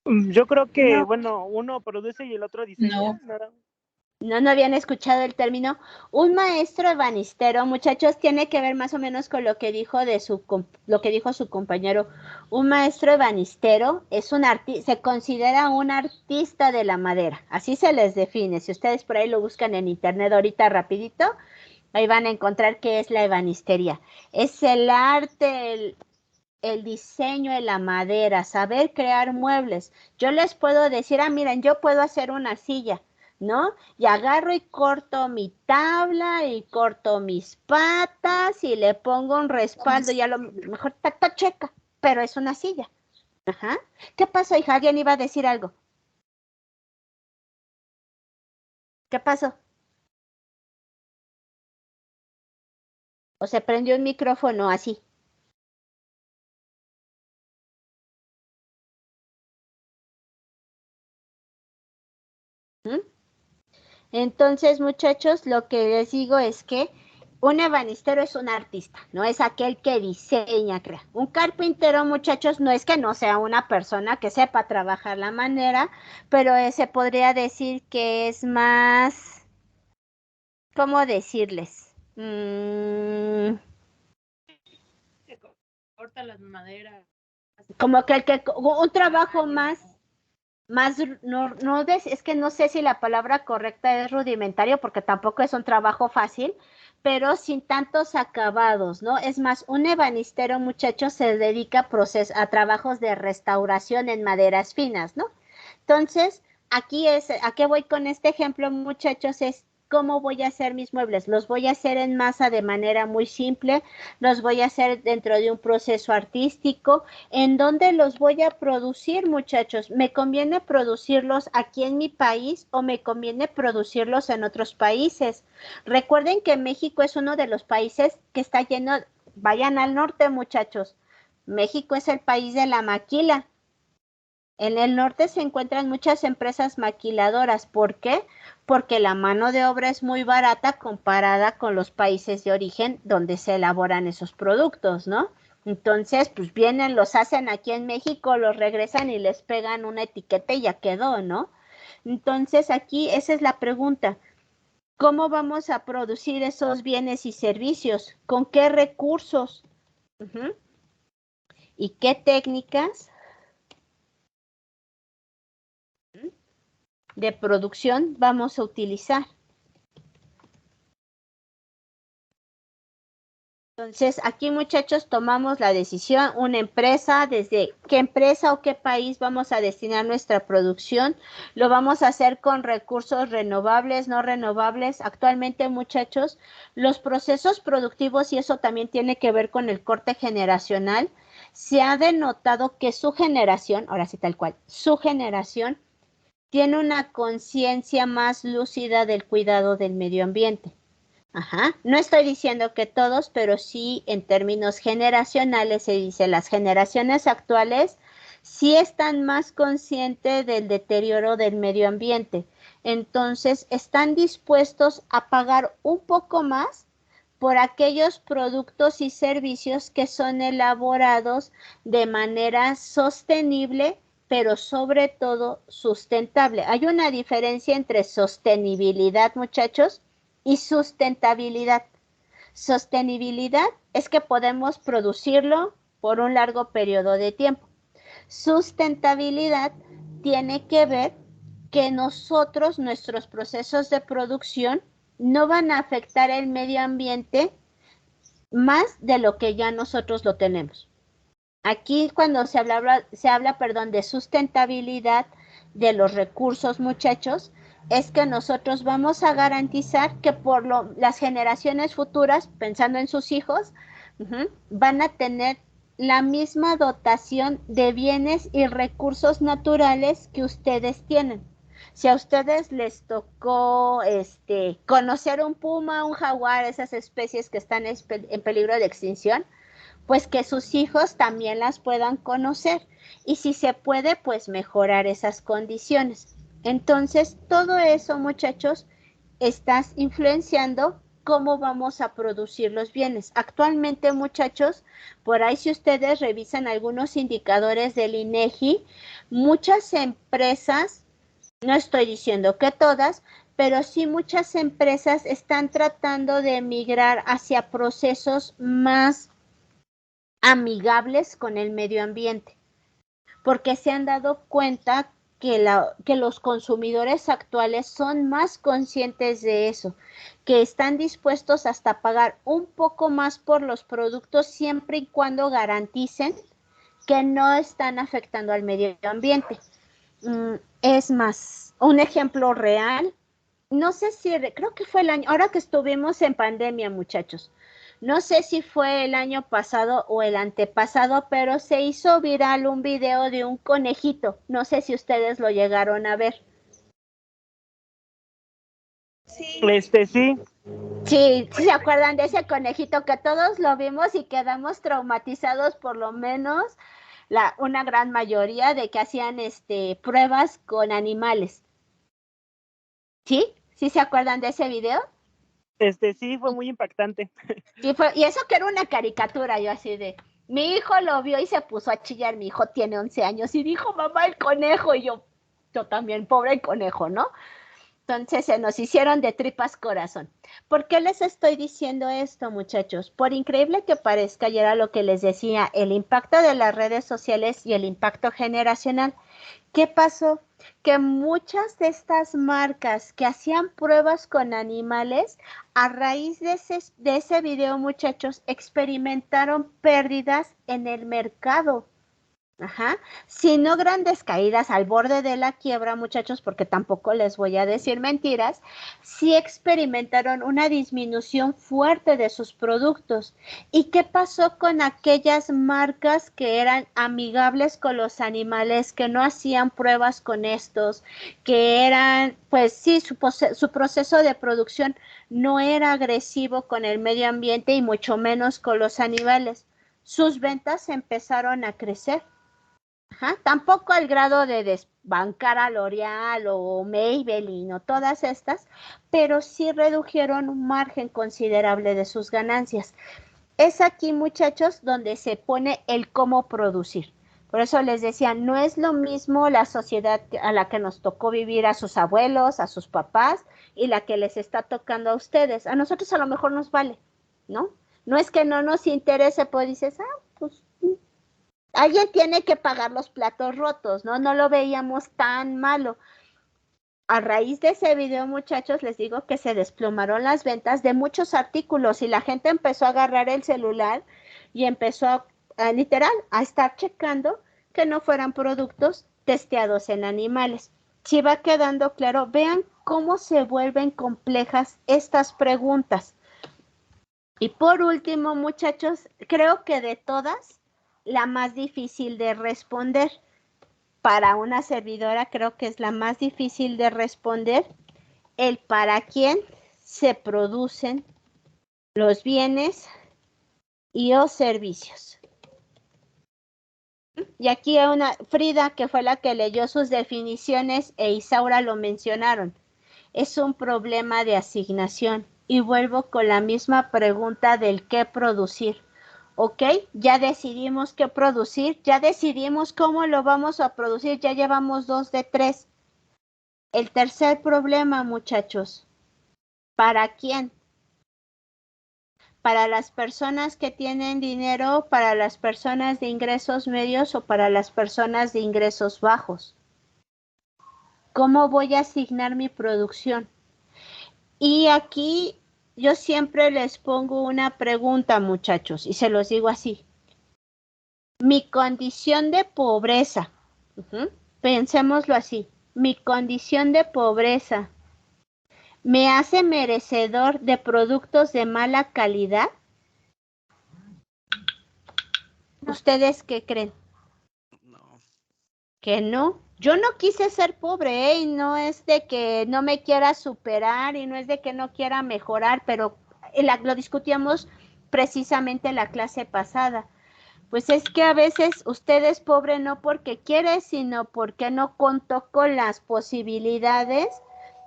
Yo creo que, No. bueno, uno produce y el otro diseña. No habían escuchado el término. Un maestro ebanistero, muchachos, tiene que ver más o menos con lo que dijo lo que dijo su compañero. Un maestro ebanistero es se considera un artista de la madera. Así se les define. Si ustedes por ahí lo buscan en internet ahorita rapidito, ahí van a encontrar qué es la ebanistería. Es el arte, el diseño de la madera, saber crear muebles. Yo les puedo decir, miren, yo puedo hacer una silla, ¿no? Y agarro y corto mi tabla y corto mis patas y le pongo un respaldo y a lo mejor está checa, pero es una silla. Ajá. ¿Qué pasó, hija? ¿Alguien iba a decir algo? ¿Qué pasó? ¿O se prendió un micrófono así? ¿Mm? Entonces, muchachos, lo que les digo es que un ebanistero es un artista, no es aquel que diseña, crea. Un carpintero, muchachos, no es que no sea una persona que sepa trabajar la madera, pero se podría decir que es más, ¿cómo decirles? Corta las maderas. Como que un trabajo más, es que no sé si la palabra correcta es rudimentario, porque tampoco es un trabajo fácil, pero sin tantos acabados, ¿no? Es más, un ebanistero, muchachos, se dedica a trabajos de restauración en maderas finas, ¿no? Entonces, ¿a qué voy con este ejemplo, muchachos? Es cómo voy a hacer mis muebles. Los voy a hacer en masa de manera muy simple, los voy a hacer dentro de un proceso artístico. ¿En dónde los voy a producir, muchachos? ¿Me conviene producirlos aquí en mi país o me conviene producirlos en otros países? Recuerden que México es uno de los países que está lleno, vayan al norte, muchachos. México es el país de la maquila. En el norte se encuentran muchas empresas maquiladoras. ¿Por qué? Porque la mano de obra es muy barata comparada con los países de origen donde se elaboran esos productos, ¿no? Entonces, pues vienen, los hacen aquí en México, los regresan y les pegan una etiqueta y ya quedó, ¿no? Entonces, aquí esa es la pregunta. ¿Cómo vamos a producir esos bienes y servicios? ¿Con qué recursos? ¿Y qué técnicas de producción vamos a utilizar? Entonces, aquí, muchachos, tomamos la decisión, una empresa, desde qué empresa o qué país vamos a destinar nuestra producción. Lo vamos a hacer con recursos renovables, no renovables. Actualmente, muchachos, los procesos productivos, y eso también tiene que ver con el corte generacional, se ha denotado que su generación, ahora sí tal cual, su generación tiene una conciencia más lúcida del cuidado del medio ambiente. Ajá. No estoy diciendo que todos, pero sí en términos generacionales se dice las generaciones actuales sí están más conscientes del deterioro del medio ambiente. Entonces están dispuestos a pagar un poco más por aquellos productos y servicios que son elaborados de manera sostenible, pero sobre todo sustentable. Hay una diferencia entre sostenibilidad, muchachos, y sustentabilidad. Sostenibilidad es que podemos producirlo por un largo periodo de tiempo. Sustentabilidad tiene que ver que nosotros, nuestros procesos de producción, no van a afectar el medio ambiente más de lo que ya nosotros lo tenemos. Aquí cuando se habla de sustentabilidad de los recursos, muchachos, es que nosotros vamos a garantizar que las generaciones futuras, pensando en sus hijos, van a tener la misma dotación de bienes y recursos naturales que ustedes tienen. Si a ustedes les tocó conocer un puma, un jaguar, esas especies que están en peligro de extinción, pues que sus hijos también las puedan conocer. Y si se puede, pues mejorar esas condiciones. Entonces, todo eso, muchachos, estás influenciando cómo vamos a producir los bienes. Actualmente, muchachos, por ahí si ustedes revisan algunos indicadores del INEGI, muchas empresas, no estoy diciendo que todas, pero sí muchas empresas están tratando de migrar hacia procesos más amigables con el medio ambiente, porque se han dado cuenta que los consumidores actuales son más conscientes de eso, que están dispuestos hasta a pagar un poco más por los productos siempre y cuando garanticen que no están afectando al medio ambiente. Es más, un ejemplo real, no sé si, creo que fue el año, ahora que estuvimos en pandemia, muchachos, no sé si fue el año pasado o el antepasado, pero se hizo viral un video de un conejito. No sé si ustedes lo llegaron a ver. Sí. Sí. Sí, ¿se acuerdan de ese conejito que todos lo vimos y quedamos traumatizados, por lo menos una gran mayoría, de que hacían pruebas con animales? ¿Sí? ¿Sí se acuerdan de ese video? Sí, fue muy impactante. Sí, y eso que era una caricatura, yo así de, mi hijo lo vio y se puso a chillar, mi hijo tiene 11 años y dijo, mamá, el conejo, y yo también, pobre el conejo, ¿no? Entonces se nos hicieron de tripas corazón. ¿Por qué les estoy diciendo esto, muchachos? Por increíble que parezca, y era lo que les decía, el impacto de las redes sociales y el impacto generacional. ¿Qué pasó? Que muchas de estas marcas que hacían pruebas con animales, a raíz de ese video, muchachos, experimentaron pérdidas en el mercado. Ajá, si no grandes caídas al borde de la quiebra, muchachos, porque tampoco les voy a decir mentiras, sí experimentaron una disminución fuerte de sus productos. ¿Y qué pasó con aquellas marcas que eran amigables con los animales, que no hacían pruebas con estos, que eran, pues sí, su proceso de producción no era agresivo con el medio ambiente y mucho menos con los animales? Sus ventas empezaron a crecer. Ajá, tampoco al grado de desbancar a L'Oreal o Maybelline o todas estas, pero sí redujeron un margen considerable de sus ganancias. Es aquí, muchachos, donde se pone el cómo producir. Por eso les decía, no es lo mismo la sociedad a la que nos tocó vivir a sus abuelos, a sus papás, y la que les está tocando a ustedes. A nosotros a lo mejor nos vale, ¿no? No es que no nos interese, pues dices, pues alguien tiene que pagar los platos rotos, ¿no? No lo veíamos tan malo. A raíz de ese video, muchachos, les digo que se desplomaron las ventas de muchos artículos y la gente empezó a agarrar el celular y empezó literal a estar checando que no fueran productos testeados en animales. Si va quedando claro, vean cómo se vuelven complejas estas preguntas. Y por último, muchachos, creo que de todas, la más difícil de responder. Para una servidora creo que es la más difícil de responder, el para quién se producen los bienes y o servicios. Y aquí hay una Frida, que fue la que leyó sus definiciones, e Isaura lo mencionaron. Es un problema de asignación. Y vuelvo con la misma pregunta del qué producir. ¿Ok? Ya decidimos qué producir, ya decidimos cómo lo vamos a producir, ya llevamos 2 de 3. El tercer problema, muchachos, ¿para quién? ¿Para las personas que tienen dinero, para las personas de ingresos medios o para las personas de ingresos bajos? ¿Cómo voy a asignar mi producción? Y aquí yo siempre les pongo una pregunta, muchachos, y se los digo así. Mi condición de pobreza, pensémoslo así, mi condición de pobreza me hace merecedor de productos de mala calidad. ¿Ustedes qué creen? No. Que no. Yo no quise ser pobre, y no es de que no me quiera superar y no es de que no quiera mejorar, pero lo discutíamos precisamente en la clase pasada. Pues es que a veces usted es pobre no porque quiere, sino porque no contó con las posibilidades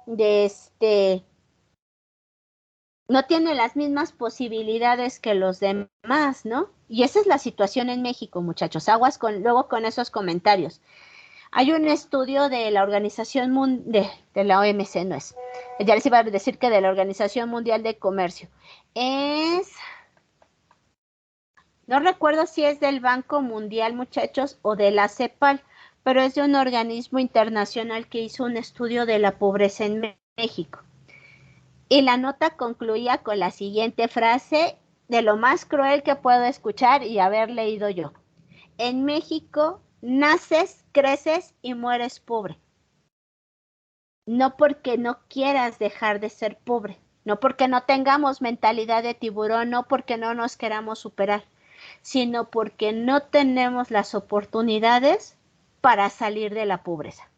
de no tiene las mismas posibilidades que los demás, ¿no? Y esa es la situación en México, muchachos. Aguas luego con esos comentarios. Hay un estudio de la Organización de la OMC, no es. Ya les iba a decir que de la Organización Mundial de Comercio. No recuerdo si es del Banco Mundial, muchachos, o de la CEPAL, pero es de un organismo internacional que hizo un estudio de la pobreza en México. Y la nota concluía con la siguiente frase, de lo más cruel que puedo escuchar y haber leído yo. En México naces, creces y mueres pobre. No porque no quieras dejar de ser pobre, no porque no tengamos mentalidad de tiburón, no porque no nos queramos superar, sino porque no tenemos las oportunidades para salir de la pobreza.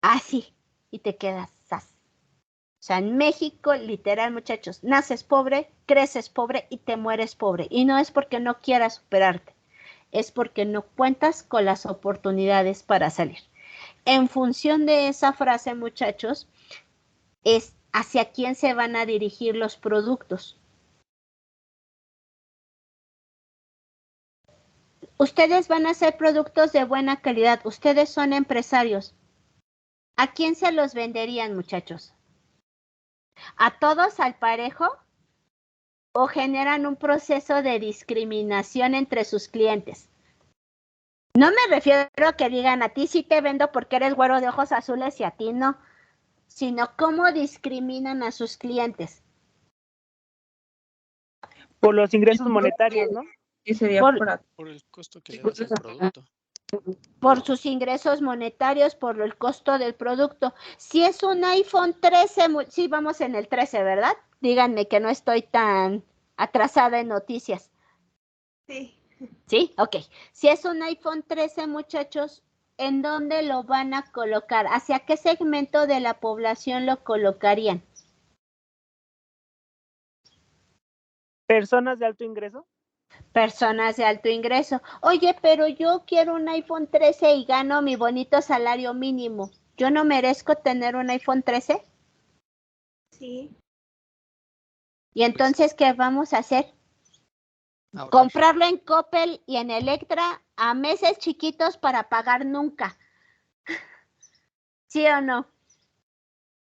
Así, y te quedas. O sea, en México, literal, muchachos, naces pobre, creces pobre y te mueres pobre. Y no es porque no quieras superarte, es porque no cuentas con las oportunidades para salir. En función de esa frase, muchachos, es hacia quién se van a dirigir los productos. Ustedes van a hacer productos de buena calidad, ustedes son empresarios. ¿A quién se los venderían, muchachos? ¿A todos al parejo? ¿O generan un proceso de discriminación entre sus clientes? No me refiero a que digan a ti sí te vendo porque eres güero de ojos azules y a ti no, sino cómo discriminan a sus clientes. Por los ingresos monetarios, ¿no? Y sería por el costo que le das al producto. Por sus ingresos monetarios, por el costo del producto. Si es un iPhone 13, sí, vamos en el 13, ¿verdad? Díganme que no estoy tan atrasada en noticias. Sí. ¿Sí? Ok. Si es un iPhone 13, muchachos, ¿en dónde lo van a colocar? ¿Hacia qué segmento de la población lo colocarían? ¿Personas de alto ingreso? Personas de alto ingreso. Oye, pero yo quiero un iPhone 13 y gano mi bonito salario mínimo. ¿Yo no merezco tener un iPhone 13? Sí. Y entonces, ¿qué vamos a hacer? Ahorrar. Comprarlo en Coppel y en Electra a meses chiquitos para pagar nunca. ¿Sí o no?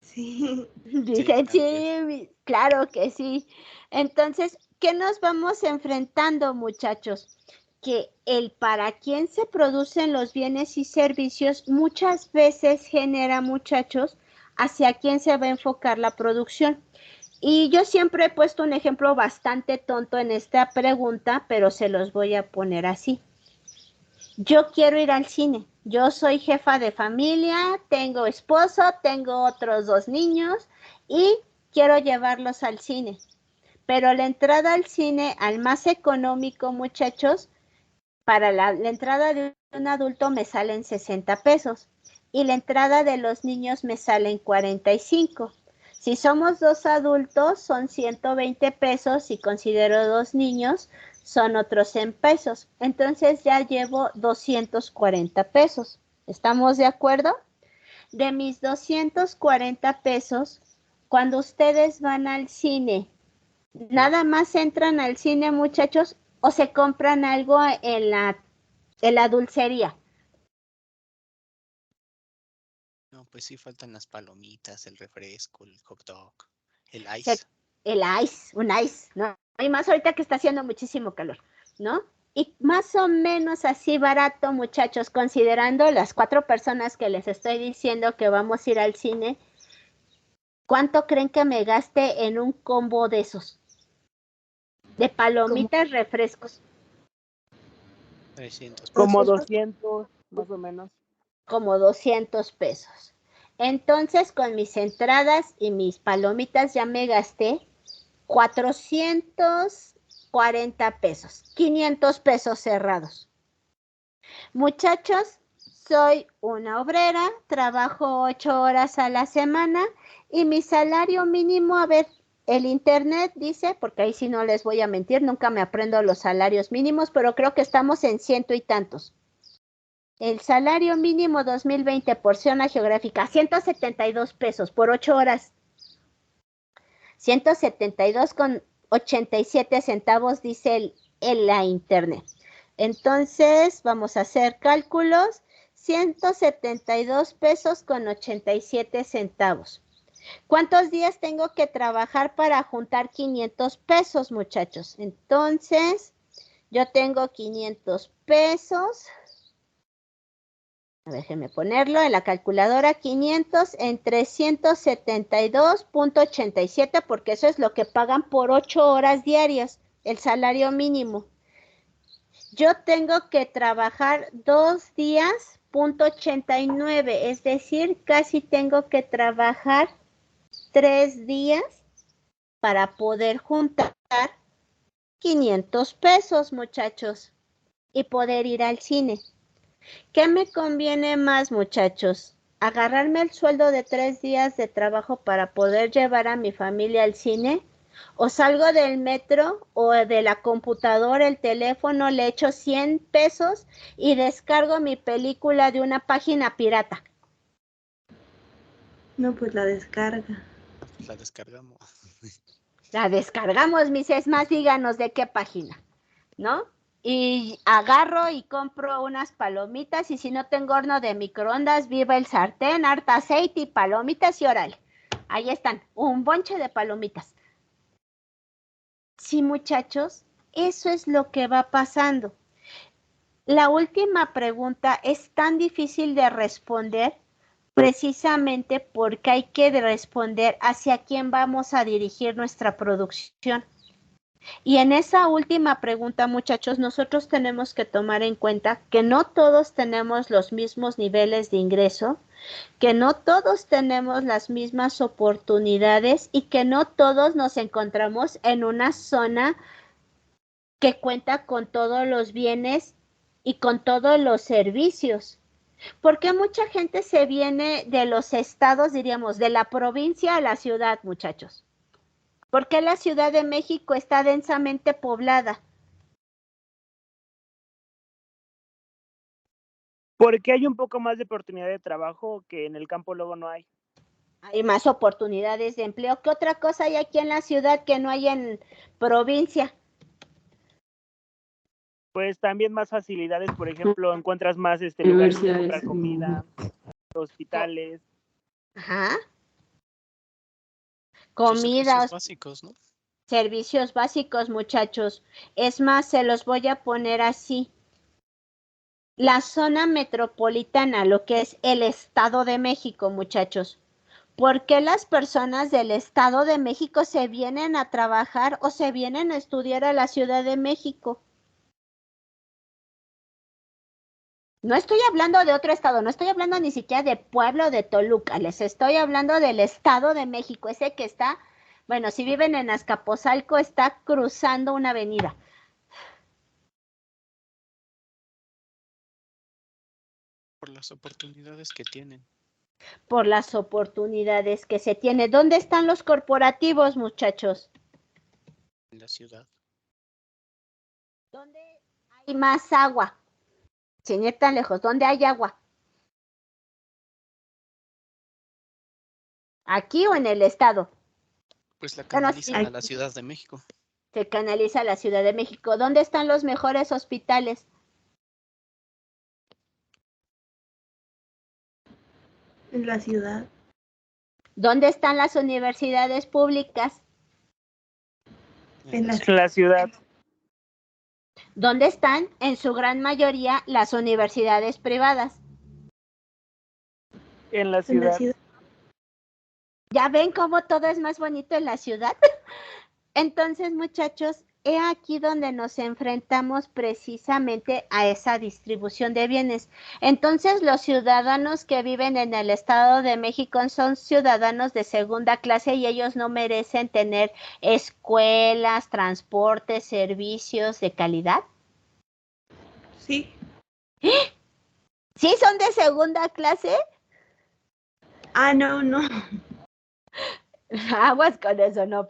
Sí. Dicen, sí, claro que sí. Entonces, ¿qué nos vamos enfrentando, muchachos? Que el para quién se producen los bienes y servicios muchas veces genera, muchachos, hacia quién se va a enfocar la producción. Y yo siempre he puesto un ejemplo bastante tonto en esta pregunta, pero se los voy a poner así. Yo quiero ir al cine. Yo soy jefa de familia, tengo esposo, tengo otros 2 niños y quiero llevarlos al cine. Pero la entrada al cine, al más económico, muchachos, para la entrada de un adulto me salen 60 pesos y la entrada de los niños me salen 45. Si somos 2 adultos, son 120 pesos. Si considero 2 niños, son otros 100 pesos. Entonces ya llevo 240 pesos. ¿Estamos de acuerdo? De mis 240 pesos, cuando ustedes van al cine, ¿nada más entran al cine, muchachos, o se compran algo en la dulcería? No, pues sí faltan las palomitas, el refresco, el hot dog, el Se- ice. el ice, un ice, ¿no? Y más ahorita que está haciendo muchísimo calor, ¿no? Y más o menos así barato, muchachos, considerando las 4 personas que les estoy diciendo que vamos a ir al cine, ¿cuánto creen que me gaste en un combo de esos? De palomitas, refrescos. 300 Como pesos. 200, más o menos. Como 200 pesos. Entonces, con mis entradas y mis palomitas ya me gasté 440 pesos, 500 pesos cerrados. Muchachos, soy una obrera, trabajo 8 horas a la semana y mi salario mínimo, a ver, el internet dice, porque ahí sí no les voy a mentir, nunca me aprendo los salarios mínimos, pero creo que estamos en 100 y tantos. El salario mínimo 2020 por zona geográfica, 172 pesos por 8 horas. 172,87 centavos dice la internet. Entonces, vamos a hacer cálculos. 172 pesos con 87 centavos. ¿Cuántos días tengo que trabajar para juntar 500 pesos, muchachos? Entonces, yo tengo 500 pesos. Déjenme ponerlo en la calculadora, 500 en 372.87, porque eso es lo que pagan por 8 horas diarias, el salario mínimo. Yo tengo que trabajar 2 días, .89, es decir, casi tengo que trabajar 3 días para poder juntar 500 pesos, muchachos, y poder ir al cine. ¿Qué me conviene más, muchachos? ¿Agarrarme el sueldo de 3 días de trabajo para poder llevar a mi familia al cine? ¿O salgo del metro o de la computadora, el teléfono, le echo 100 pesos y descargo mi película de una página pirata? No, pues la descarga. Pues la descargamos. La descargamos, mis más, díganos de qué página, ¿no? Y agarro y compro unas palomitas y si no tengo horno de microondas, viva el sartén, harta aceite y palomitas y órale. Ahí están, un bonche de palomitas. Sí, muchachos, eso es lo que va pasando. La última pregunta es tan difícil de responder precisamente porque hay que responder hacia quién vamos a dirigir nuestra producción. Y en esa última pregunta, muchachos, nosotros tenemos que tomar en cuenta que no todos tenemos los mismos niveles de ingreso, que no todos tenemos las mismas oportunidades y que no todos nos encontramos en una zona que cuenta con todos los bienes y con todos los servicios. Porque mucha gente se viene de los estados, diríamos, de la provincia a la ciudad, muchachos. ¿Por qué la Ciudad de México está densamente poblada? Porque hay un poco más de oportunidad de trabajo que en el campo luego no hay. Hay más oportunidades de empleo. ¿Qué otra cosa hay aquí en la ciudad que no hay en provincia? Pues también más facilidades, por ejemplo, encuentras más lugares para Universidades. comprar comida, hospitales. Ajá. Sus Comida, servicios básicos, ¿no? servicios básicos, muchachos. Es más, se los voy a poner así. La zona metropolitana, lo que es el Estado de México, muchachos. ¿Por qué las personas del Estado de México se vienen a trabajar o se vienen a estudiar a la Ciudad de México? No estoy hablando de otro estado, no estoy hablando ni siquiera de Pueblo de Toluca, les estoy hablando del Estado de México, ese que está, bueno, si viven en Azcapotzalco, está cruzando una avenida. Por las oportunidades que tienen Por las oportunidades que se tiene. ¿Dónde están los corporativos, muchachos? en la ciudad. ¿Dónde hay más agua? Sin ir tan lejos, ¿dónde hay agua? ¿Aquí o en el estado? Pues la Bueno, canalizan sí, a la Ciudad de México. se canaliza a la Ciudad de México. ¿Dónde están los mejores hospitales? En la ciudad. ¿Dónde están las universidades públicas? En la En la ciudad. ¿Dónde están, en su gran mayoría, las universidades privadas? En la En la ciudad. ciudad. ¿Ya ven cómo todo es más bonito en la ciudad? Entonces, muchachos, he aquí donde nos enfrentamos precisamente a esa distribución de bienes. Entonces, los ciudadanos que viven en el Estado de México son ciudadanos de segunda clase y ellos no merecen tener escuelas, transportes, servicios de calidad. Sí. ¿Sí son de segunda clase? Ah, no, no. Aguas con eso, no,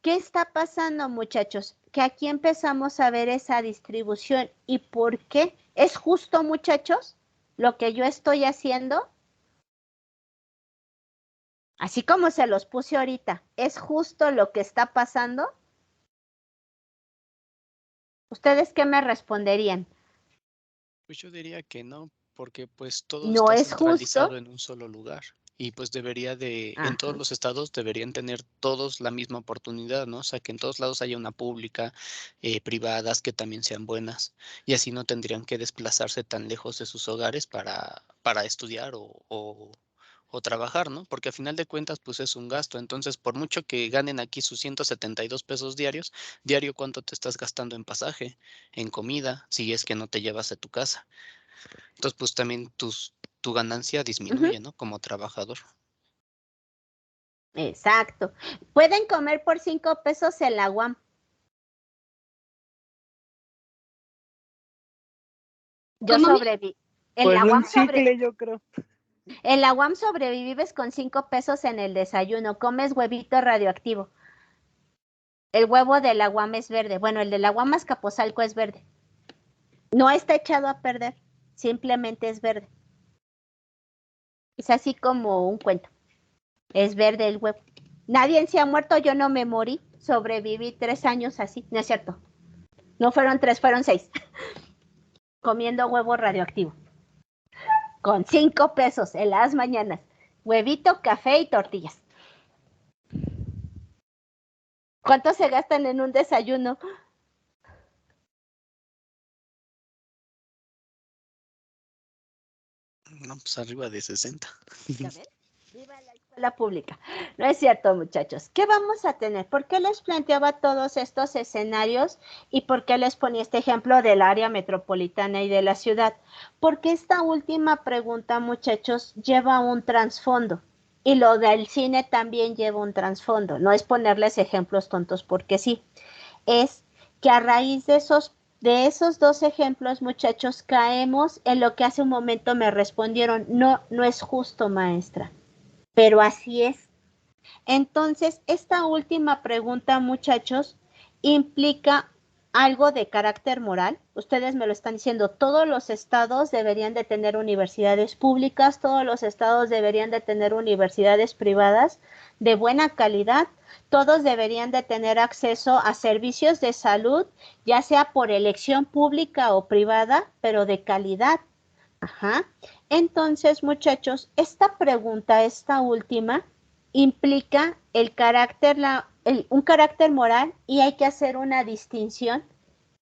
¿qué está pasando, muchachos? Que aquí empezamos a ver esa distribución. ¿Y por qué? ¿Es justo, muchachos, lo que yo estoy haciendo? Así como se los puse ahorita, ¿es justo lo que está pasando? ¿Ustedes qué me responderían? Pues yo diría que no, porque pues todo ¿No está es centralizado justo? en un solo lugar. Y pues debería de, en todos Ajá. los estados deberían tener todos la misma oportunidad, ¿no? O sea, que en todos lados haya una pública, privadas que también sean buenas. Y así no tendrían que desplazarse tan lejos de sus hogares para estudiar o trabajar, ¿no? Porque a final de cuentas, pues es un gasto. Entonces, por mucho que ganen aquí sus 172 pesos diarios, diario, ¿cuánto te estás gastando en pasaje, en comida, si es que no te llevas de tu casa? Entonces, pues también tu ganancia disminuye, ¿no? Como trabajador. Exacto. Pueden comer por 5 pesos en la UAM. Yo ¿Cómo? sobreviví. En Pues la un UAM chicle, yo creo. En la UAM sobrevives con 5 pesos en el desayuno, comes huevito radioactivo. El huevo de la UAM es verde. Bueno, el de la UAM Azcapotzalco es verde. No está echado a perder, simplemente es verde. Es así como un cuento. Es verde el huevo. Nadie se ha muerto, yo no me morí. Sobreviví 3 años así. No es cierto. No fueron 3, fueron 6. Comiendo huevo radioactivo. Con 5 pesos en las mañanas. Huevito, café y tortillas. ¿Cuánto se gastan en un desayuno? No, pues arriba de 60. ¿Ya ven? Viva la escuela pública. No es cierto, muchachos. ¿Qué vamos a tener? ¿Por qué les planteaba todos estos escenarios y por qué les ponía este ejemplo del área metropolitana y de la ciudad? Porque esta última pregunta, muchachos, lleva un trasfondo. Y lo del cine también lleva un trasfondo. No es ponerles ejemplos tontos porque sí. Es que a raíz de esos 2 ejemplos, muchachos, caemos en lo que hace un momento me respondieron. No, no es justo, maestra. Pero así es. Entonces, esta última pregunta, muchachos, implica algo de carácter moral. Ustedes me lo están diciendo, todos los estados deberían de tener universidades públicas, todos los estados deberían de tener universidades privadas de buena calidad, todos deberían de tener acceso a servicios de salud, ya sea por elección pública o privada, pero de calidad. Ajá. Entonces, muchachos, esta pregunta, esta última, implica un carácter moral y hay que hacer una distinción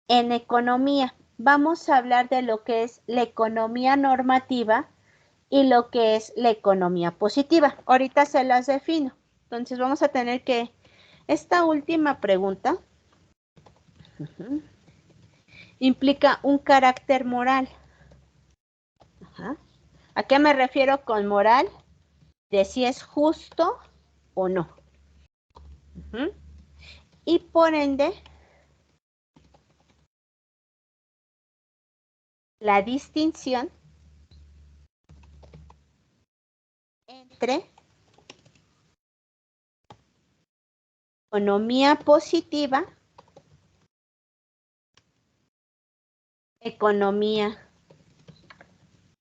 en economía. Vamos a hablar de lo que es la economía normativa y lo que es la economía positiva. Ahorita se las defino. Entonces vamos a tener que, esta última pregunta implica un carácter moral. Ajá. ¿A qué me refiero con moral? De si es justo o no. Y por ende, la distinción entre economía positiva, economía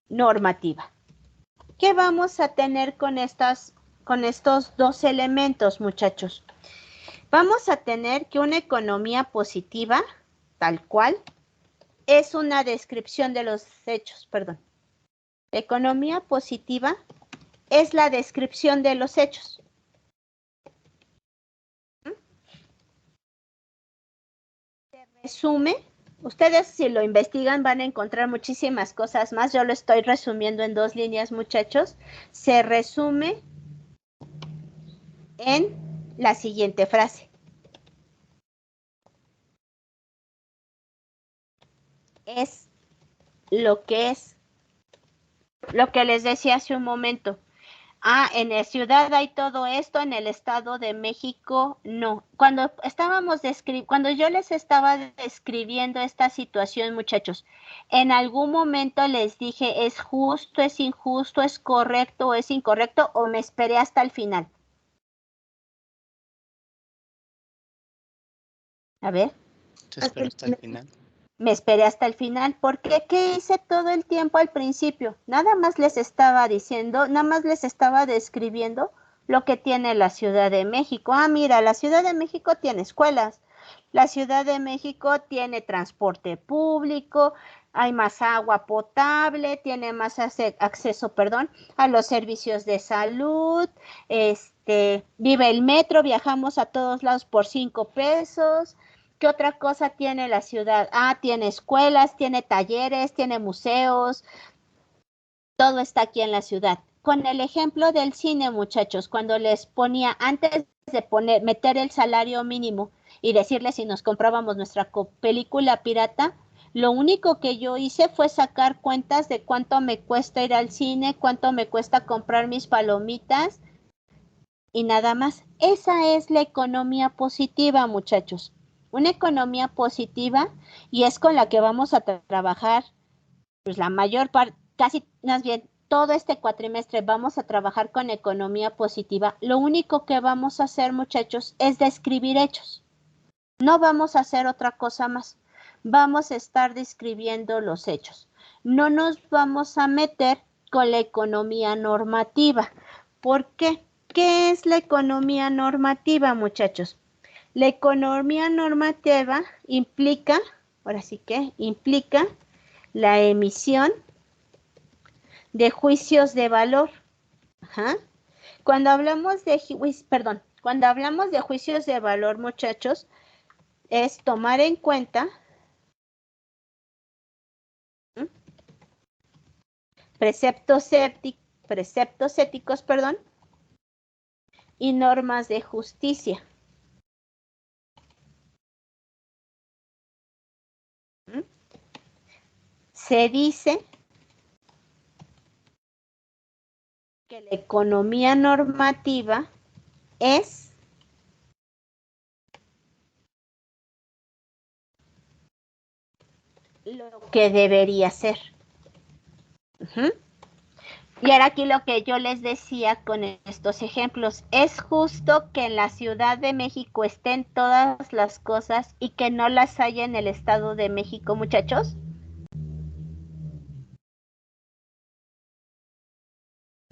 normativa. ¿Qué vamos a tener con estos dos elementos, muchachos? Vamos a tener que una economía positiva, tal cual, es una descripción de los hechos, perdón. Economía positiva es la descripción de los hechos. Se resume, ustedes si lo investigan van a encontrar muchísimas cosas más, yo lo estoy resumiendo en 2 líneas, muchachos. Se resume en la siguiente frase. Es lo que les decía hace un momento. En la ciudad hay todo esto, en el Estado de México no. Cuando yo les estaba describiendo esta situación, muchachos, en algún momento les dije, ¿es justo, es injusto, es correcto o es incorrecto? ¿O me esperé hasta el final? A ver. Te espero hasta el final. Me esperé hasta el final, porque ¿qué hice todo el tiempo al principio? Nada más les estaba diciendo, nada más les estaba describiendo lo que tiene la Ciudad de México. Mira, la Ciudad de México tiene escuelas, la Ciudad de México tiene transporte público, hay más agua potable, tiene más acceso, a los servicios de salud, vive el metro, viajamos a todos lados por 5 pesos. ¿Qué otra cosa tiene la ciudad? Tiene escuelas, tiene talleres, tiene museos. Todo está aquí en la ciudad. Con el ejemplo del cine, muchachos, cuando les ponía, antes de meter el salario mínimo y decirles si nos comprábamos nuestra película pirata, lo único que yo hice fue sacar cuentas de cuánto me cuesta ir al cine, cuánto me cuesta comprar mis palomitas y nada más. Esa es la economía positiva, muchachos. Una economía positiva, y es con la que vamos a trabajar, pues la mayor parte, casi más bien todo este cuatrimestre vamos a trabajar con economía positiva. Lo único que vamos a hacer, muchachos, es describir hechos. No vamos a hacer otra cosa más. Vamos a estar describiendo los hechos. No nos vamos a meter con la economía normativa. ¿Por qué? ¿Qué es la economía normativa, muchachos? La economía normativa implica la emisión de juicios de valor. Cuando hablamos de juicios de valor, muchachos, es tomar en cuenta preceptos éticos, y normas de justicia. Se dice que la economía normativa es lo que debería ser. Y era aquí lo que yo les decía con estos ejemplos. ¿Es justo que en la Ciudad de México estén todas las cosas y que no las haya en el Estado de México, muchachos?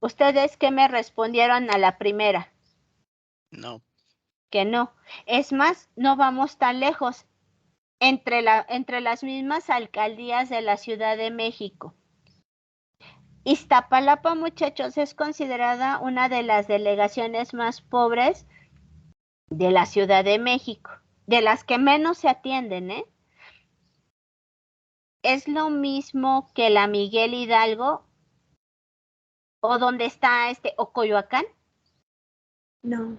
¿Ustedes qué me respondieron a la primera? No. Que no. Es más, no vamos tan lejos. Entre las mismas alcaldías de la Ciudad de México. Iztapalapa, muchachos, es considerada una de las delegaciones más pobres de la Ciudad de México, de las que menos se atienden, ¿eh? ¿Es lo mismo que la Miguel Hidalgo o donde está o Coyoacán? No.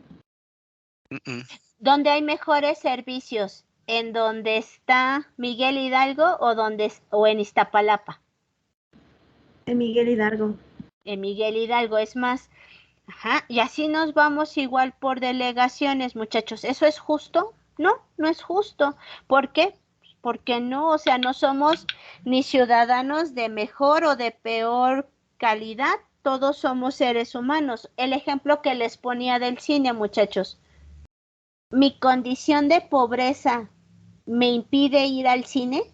¿Donde hay mejores servicios? ¿En donde está Miguel Hidalgo o en Iztapalapa? En Miguel Hidalgo. En Miguel Hidalgo, es más. Ajá, y así nos vamos igual por delegaciones, muchachos. ¿Eso es justo? No, no es justo. ¿Por qué? Porque no, o sea, no somos ni ciudadanos de mejor o de peor calidad, todos somos seres humanos. El ejemplo que les ponía del cine, muchachos. ¿Mi condición de pobreza me impide ir al cine?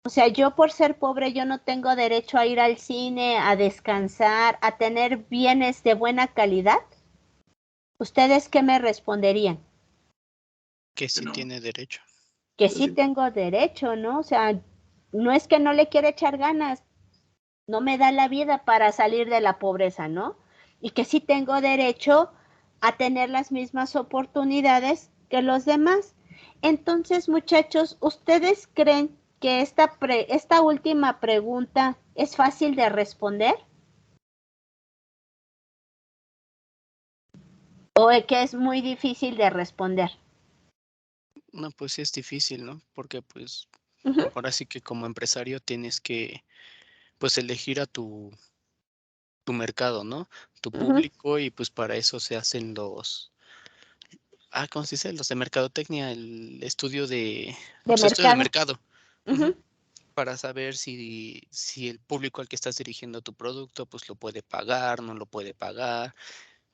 O sea, yo por ser pobre, yo no tengo derecho a ir al cine, a descansar, a tener bienes de buena calidad. ¿Ustedes qué me responderían? Que sí tiene derecho. Que sí tengo derecho, ¿no? O sea, no es que no le quiera echar ganas, no me da la vida para salir de la pobreza, ¿no? Y que sí tengo derecho a tener las mismas oportunidades que los demás. Entonces, muchachos, ¿ustedes creen que esta última pregunta es fácil de responder? ¿O que es muy difícil de responder? No, pues sí es difícil, ¿no? Porque pues ahora sí que como empresario tienes que pues elegir a tu mercado, ¿no? Tu público, y pues para eso se hacen ¿cómo se dice? Los de mercadotecnia, el estudio De pues estudio de mercado. mercado. Para saber si el público al que estás dirigiendo tu producto pues lo puede pagar, no lo puede pagar,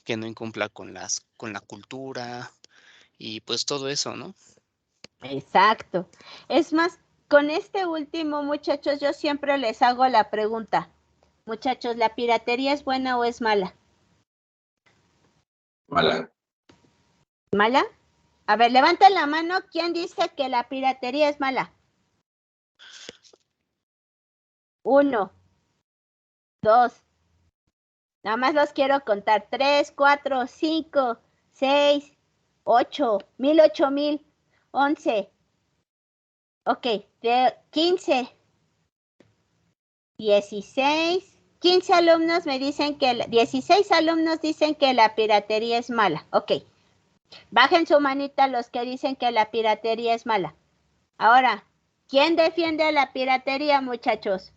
que no incumpla con la cultura y pues todo eso, ¿no? Exacto. Es más, con este último, muchachos, yo siempre les hago la pregunta. Muchachos, ¿la piratería es buena o es mala? Mala. ¿Mala? A ver, levanten la mano. ¿Quién dice que la piratería es mala? 1, 2. Nada más los quiero contar. 3, 4, 5, 6, 8, 1000, 8000, 11. Ok, 15, 16. 15 alumnos me dicen 16 alumnos dicen que la piratería es mala. Ok. Bajen su manita los que dicen que la piratería es mala. Ahora, ¿quién defiende la piratería, muchachos?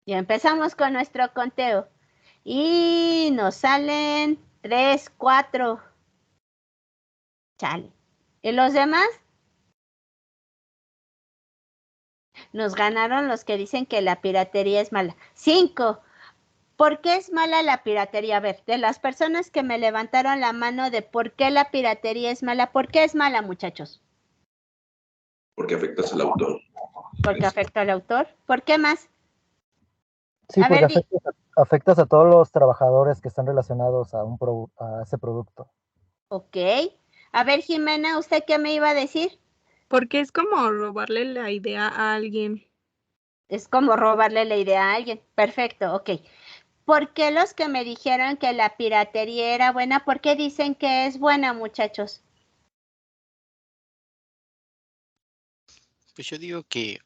Ya empezamos con nuestro conteo. Y nos salen 3, 4. Chale. ¿Y los demás? Nos ganaron los que dicen que la piratería es mala. 5. ¿Por qué es mala la piratería? A ver, de las personas que me levantaron la mano de por qué la piratería es mala, ¿por qué es mala, muchachos? Porque afectas al autor. Porque afecta al autor. ¿Por qué más? Sí, porque afectas a todos los trabajadores que están relacionados a ese producto. Ok. A ver, Jimena, ¿usted qué me iba a decir? Porque es como robarle la idea a alguien. Es como robarle la idea a alguien. Perfecto, ok. ¿Por qué los que me dijeron que la piratería era buena, por qué dicen que es buena, muchachos? Pues yo digo que,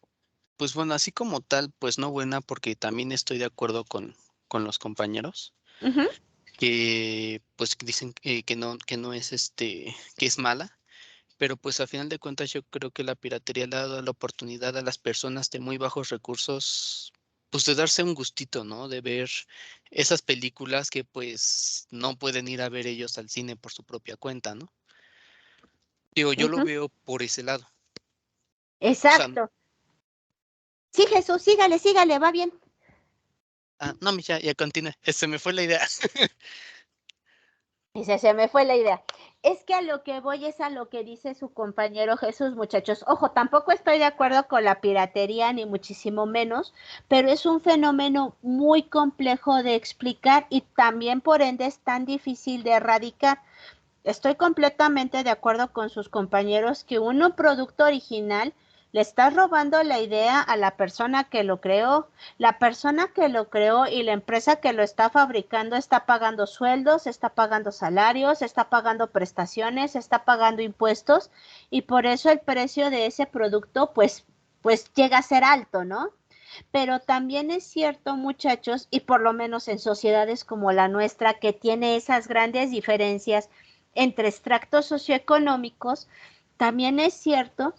pues bueno, así como tal, pues no buena, porque también estoy de acuerdo con los compañeros que pues dicen que no es que es mala, pero pues a final de cuentas yo creo que la piratería le ha dado la oportunidad a las personas de muy bajos recursos, pues de darse un gustito, ¿no? De ver esas películas que pues no pueden ir a ver ellos al cine por su propia cuenta, ¿no? Digo, yo lo veo por ese lado. Exacto. Sí, Jesús, sígale, va bien. No, ya continúe. Se me fue la idea. Dice, se me fue la idea. Es que a lo que voy es a lo que dice su compañero Jesús, muchachos. Ojo, tampoco estoy de acuerdo con la piratería, ni muchísimo menos, pero es un fenómeno muy complejo de explicar y también por ende es tan difícil de erradicar. Estoy completamente de acuerdo con sus compañeros que un producto original le está robando la idea a la persona que lo creó. La persona que lo creó y la empresa que lo está fabricando está pagando sueldos, está pagando salarios, está pagando prestaciones, está pagando impuestos y por eso el precio de ese producto pues llega a ser alto, ¿no? Pero también es cierto, muchachos, y por lo menos en sociedades como la nuestra, que tiene esas grandes diferencias entre extractos socioeconómicos, también es cierto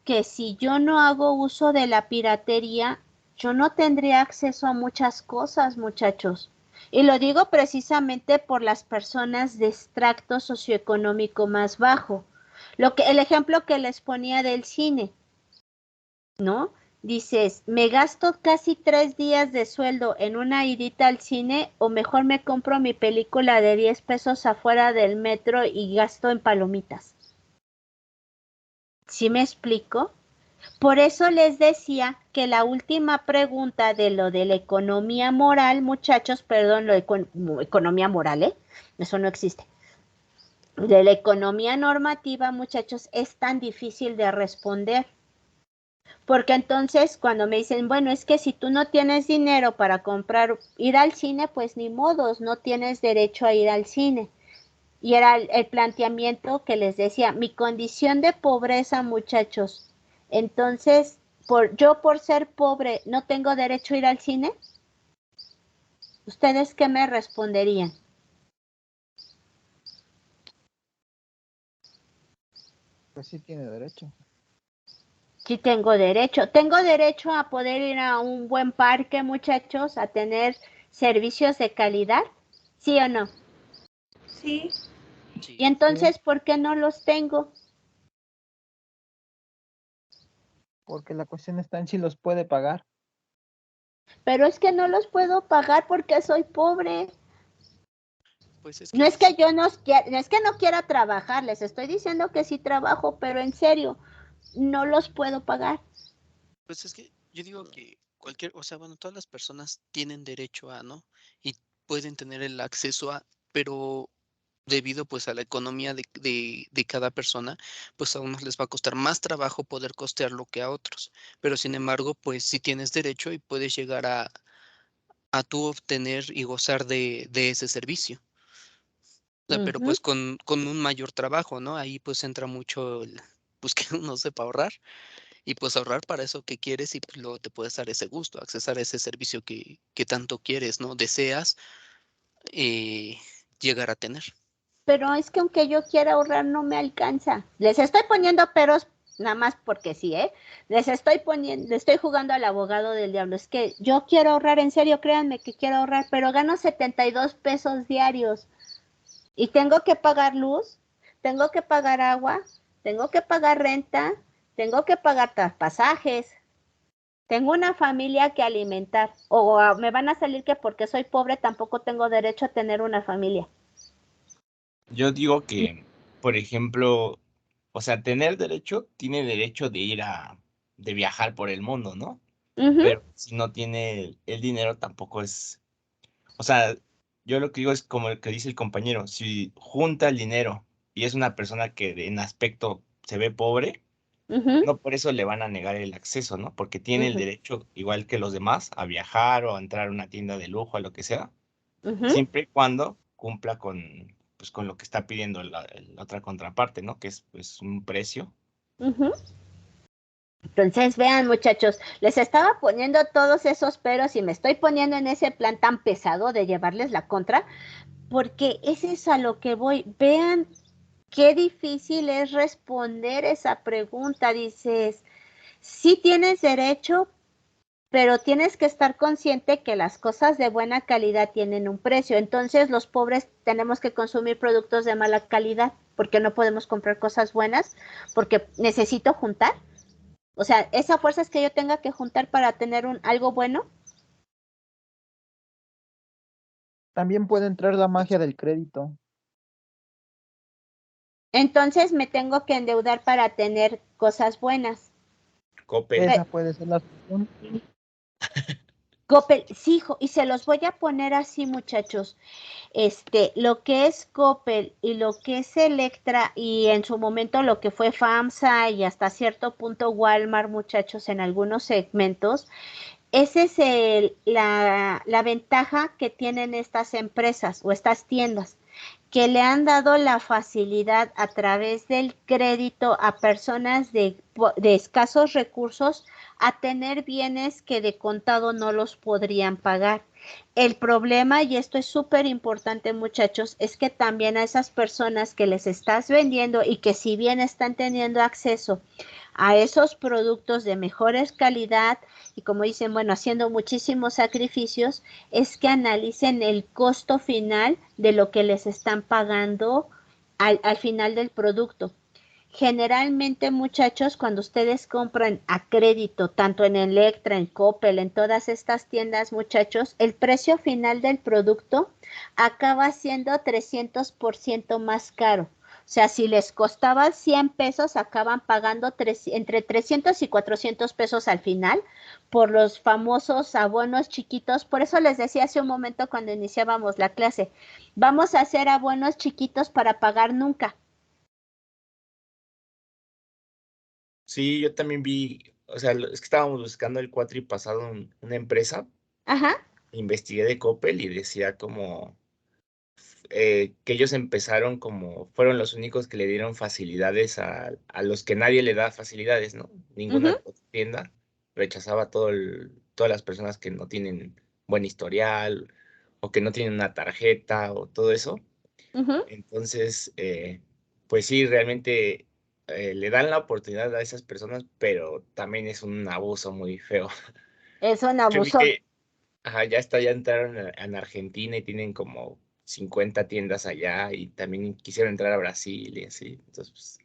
que si yo no hago uso de la piratería, yo no tendría acceso a muchas cosas, muchachos. Y lo digo precisamente por las personas de extracto socioeconómico más bajo. El ejemplo que les ponía del cine, ¿no? Dices, me gasto casi 3 días de sueldo en una idita al cine o mejor me compro mi película de 10 pesos afuera del metro y gasto en palomitas. ¿Sí me explico? Por eso les decía que la última pregunta de lo de la economía moral, muchachos, perdón, economía moral, eso no existe. De la economía normativa, muchachos, es tan difícil de responder. Porque entonces cuando me dicen, bueno, es que si tú no tienes dinero para ir al cine, pues ni modos, no tienes derecho a ir al cine. Y era el planteamiento que les decía, mi condición de pobreza, muchachos. Entonces, yo por ser pobre, ¿no tengo derecho a ir al cine? ¿Ustedes qué me responderían? Pues sí tiene derecho. Sí tengo derecho. Tengo derecho a poder ir a un buen parque, muchachos, a tener servicios de calidad, ¿sí o no? Sí. Y entonces, ¿por qué no los tengo? Porque la cuestión está en si los puede pagar. Pero es que no los puedo pagar porque soy pobre. Pues es No es que yo no es que no quiera trabajar, les estoy diciendo que sí trabajo, pero en serio, no los puedo pagar. Pues es que yo digo que todas las personas tienen derecho a, ¿no? Y pueden tener el acceso a, pero debido pues a la economía de cada persona, pues a unos les va a costar más trabajo poder costearlo que a otros. Pero sin embargo, pues sí tienes derecho y puedes llegar a tú obtener y gozar de ese servicio. Pero pues con un mayor trabajo, ¿no? Ahí pues entra mucho pues que uno sepa ahorrar y pues ahorrar para eso que quieres y pues, luego te puedes dar ese gusto, accesar a ese servicio que tanto quieres, ¿no? Deseas llegar a tener. Pero es que aunque yo quiera ahorrar, no me alcanza. Les estoy poniendo peros nada más porque sí, ¿eh? Les estoy jugando al abogado del diablo. Es que yo quiero ahorrar, en serio, créanme que quiero ahorrar, pero gano 72 pesos diarios. Y tengo que pagar luz, tengo que pagar agua, tengo que pagar renta, tengo que pagar pasajes. Tengo una familia que alimentar. O me van a salir que porque soy pobre tampoco tengo derecho a tener una familia. Yo digo que, por ejemplo, o sea, tiene derecho de viajar por el mundo, ¿no? Pero si no tiene el dinero tampoco es, o sea, yo lo que digo es como el que dice el compañero, si junta el dinero y es una persona que en aspecto se ve pobre, no por eso le van a negar el acceso, ¿no? Porque tiene el derecho, igual que los demás, a viajar o a entrar a una tienda de lujo, a lo que sea, siempre y cuando cumpla pues, con lo que está pidiendo la otra contraparte, ¿no? Que es pues un precio. Entonces, vean, muchachos, les estaba poniendo todos esos peros y me estoy poniendo en ese plan tan pesado de llevarles la contra, porque ese es a lo que voy. Vean qué difícil es responder esa pregunta. Dices, sí tienes derecho, pero tienes que estar consciente que las cosas de buena calidad tienen un precio. Entonces, los pobres tenemos que consumir productos de mala calidad porque no podemos comprar cosas buenas, porque necesito juntar. O sea, esa fuerza es que yo tenga que juntar para tener algo bueno. También puede entrar la magia del crédito. Entonces me tengo que endeudar para tener cosas buenas. Coppel. Esa puede ser la solución. Coppel, sí, hijo, y se los voy a poner así, muchachos. Lo que es Coppel y lo que es Electra y en su momento lo que fue FAMSA y hasta cierto punto Walmart, muchachos, en algunos segmentos, esa es la ventaja que tienen estas empresas o estas tiendas, que le han dado la facilidad a través del crédito a personas de escasos recursos a tener bienes que de contado no los podrían pagar. El problema, y esto es súper importante, muchachos, es que también a esas personas que les estás vendiendo y que si bien están teniendo acceso a esos productos de mejores calidad y como dicen, bueno, haciendo muchísimos sacrificios, es que analicen el costo final de lo que les están pagando al final del producto. Generalmente, muchachos, cuando ustedes compran a crédito, tanto en Electra, en Coppel, en todas estas tiendas, muchachos, el precio final del producto acaba siendo 300% más caro. O sea, si les costaba 100 pesos, acaban pagando entre 300 y 400 pesos al final por los famosos abonos chiquitos. Por eso les decía hace un momento cuando iniciábamos la clase, vamos a hacer abonos chiquitos para pagar nunca. Sí, yo también vi, o sea, es que estábamos buscando el cuatri pasado en una empresa. Ajá. Investigué de Coppel y decía como que ellos empezaron como, fueron los únicos que le dieron facilidades a los que nadie le da facilidades, ¿no? Ninguna tienda rechazaba todas las personas que no tienen buen historial o que no tienen una tarjeta o todo eso. Entonces, pues sí, realmente le dan la oportunidad a esas personas, pero también es un abuso muy feo. Es un Yo vi abuso. que ya entraron en Argentina y tienen como 50 tiendas allá y también quisieron entrar a Brasil y así. Entonces, pues,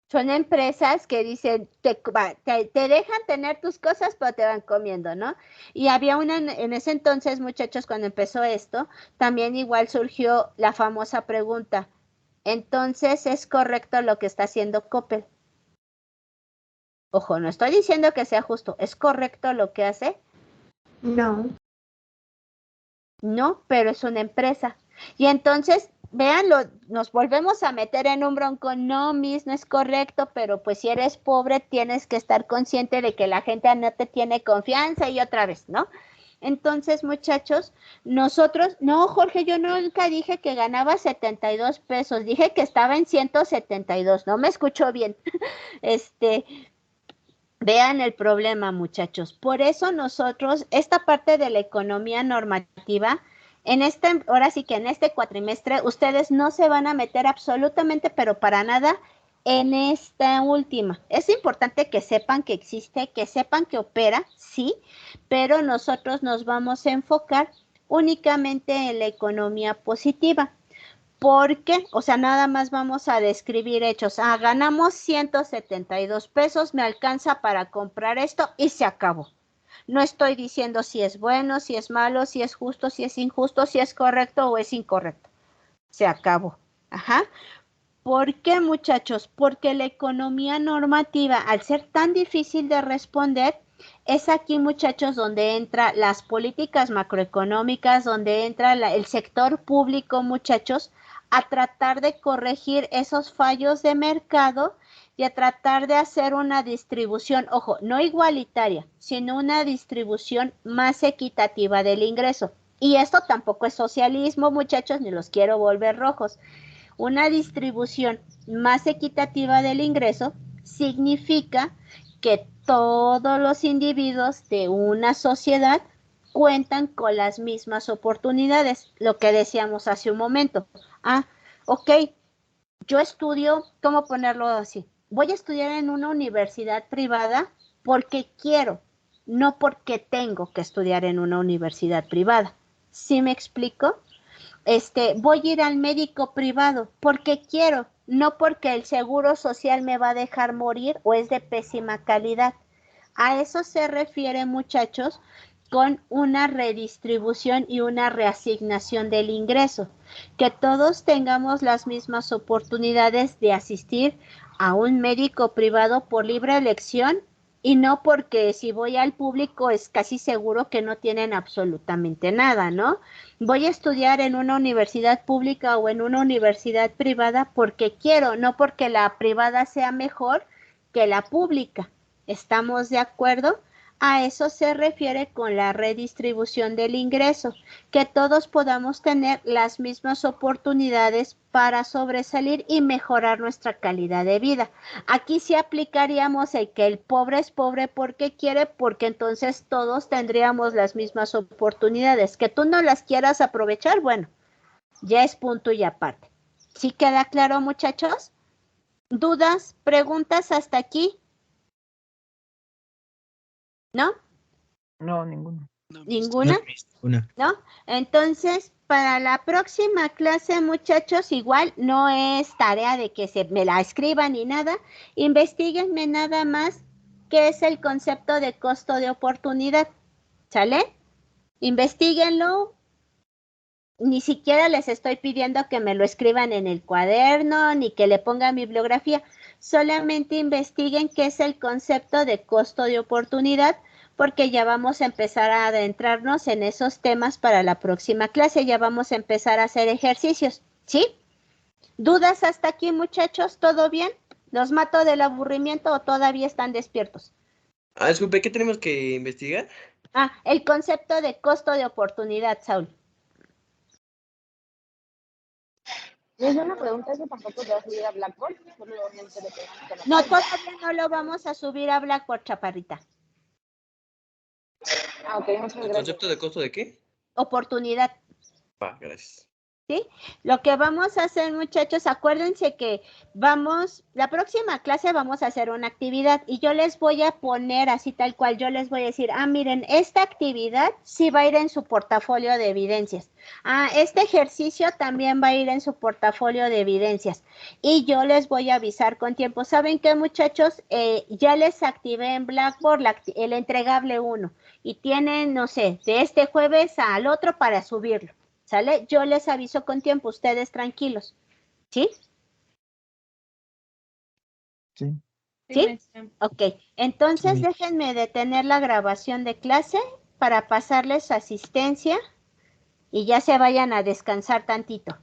son empresas que dicen, te dejan tener tus cosas, pero te van comiendo, ¿no? Y había una en ese entonces, muchachos, cuando empezó esto, también igual surgió la famosa pregunta, entonces, ¿es correcto lo que está haciendo Coppel? Ojo, no estoy diciendo que sea justo, ¿es correcto lo que hace? No. No, pero es una empresa. Y entonces, véanlo, nos volvemos a meter en un bronco, no, Miss, no es correcto, pero pues si eres pobre tienes que estar consciente de que la gente no te tiene confianza y otra vez, ¿no? Entonces, muchachos, nosotros, no, Jorge, yo nunca dije que ganaba 72 pesos, dije que estaba en 172, no me escuchó bien. Vean el problema, muchachos. Por eso nosotros, esta parte de la economía normativa, ahora sí que en este cuatrimestre, ustedes no se van a meter absolutamente, pero para nada, en esta última. Es importante que sepan que existe, que sepan que opera, sí, pero nosotros nos vamos a enfocar únicamente en la economía positiva. Porque, o sea, nada más vamos a describir hechos. Ganamos 172 pesos, me alcanza para comprar esto y se acabó. No estoy diciendo si es bueno, si es malo, si es justo, si es injusto, si es correcto o es incorrecto. Se acabó. Ajá. ¿Por qué, muchachos? Porque la economía normativa, al ser tan difícil de responder, es aquí, muchachos, donde entran las políticas macroeconómicas, donde entra el sector público, muchachos, a tratar de corregir esos fallos de mercado y a tratar de hacer una distribución, ojo, no igualitaria, sino una distribución más equitativa del ingreso. Y esto tampoco es socialismo, muchachos, ni los quiero volver rojos. Una distribución más equitativa del ingreso significa que todos los individuos de una sociedad cuentan con las mismas oportunidades, lo que decíamos hace un momento. Ok, yo estudio, ¿cómo ponerlo así? Voy a estudiar en una universidad privada porque quiero, no porque tengo que estudiar en una universidad privada. ¿Sí me explico? Voy a ir al médico privado porque quiero, no porque el seguro social me va a dejar morir o es de pésima calidad. A eso se refiere, muchachos, con una redistribución y una reasignación del ingreso, que todos tengamos las mismas oportunidades de asistir a un médico privado por libre elección y no porque si voy al público es casi seguro que no tienen absolutamente nada, ¿no? Voy a estudiar en una universidad pública o en una universidad privada porque quiero, no porque la privada sea mejor que la pública. ¿Estamos de acuerdo? A eso se refiere con la redistribución del ingreso, que todos podamos tener las mismas oportunidades para sobresalir y mejorar nuestra calidad de vida. Aquí sí aplicaríamos el que el pobre es pobre porque quiere, porque entonces todos tendríamos las mismas oportunidades. Que tú no las quieras aprovechar, bueno, ya es punto y aparte. ¿Sí queda claro, muchachos? ¿Dudas, preguntas hasta aquí? ¿No? No, ninguno. ¿Ninguna? ¿No? Entonces, para la próxima clase, muchachos, igual no es tarea de que me la escriban ni nada. Investíguenme nada más qué es el concepto de costo de oportunidad. ¿Sale? Investíguenlo. Ni siquiera les estoy pidiendo que me lo escriban en el cuaderno ni que le pongan bibliografía. Solamente investiguen qué es el concepto de costo de oportunidad, porque ya vamos a empezar a adentrarnos en esos temas para la próxima clase. Ya vamos a empezar a hacer ejercicios, ¿sí? ¿Dudas hasta aquí, muchachos? ¿Todo bien? ¿Los mato del aburrimiento o todavía están despiertos? Disculpe, ¿qué tenemos que investigar? El concepto de costo de oportunidad, Saúl. ¿Es una pregunta que tampoco te va a subir a Blackboard? No, todavía no lo vamos a subir a Blackboard, chaparrita. Ok, muchas gracias. ¿El concepto de costo de qué? Oportunidad. Gracias. ¿Sí? Lo que vamos a hacer, muchachos, acuérdense que la próxima clase vamos a hacer una actividad y yo les voy a poner así tal cual, yo les voy a decir, miren, esta actividad sí va a ir en su portafolio de evidencias. Este ejercicio también va a ir en su portafolio de evidencias y yo les voy a avisar con tiempo. ¿Saben qué, muchachos? Ya les activé en Blackboard el entregable 1 y tienen, no sé, de este jueves al otro para subirlo. ¿Sale? Yo les aviso con tiempo, ustedes tranquilos. ¿Sí? Sí. ¿Sí? Ok. Entonces déjenme detener la grabación de clase para pasarles asistencia y ya se vayan a descansar tantito.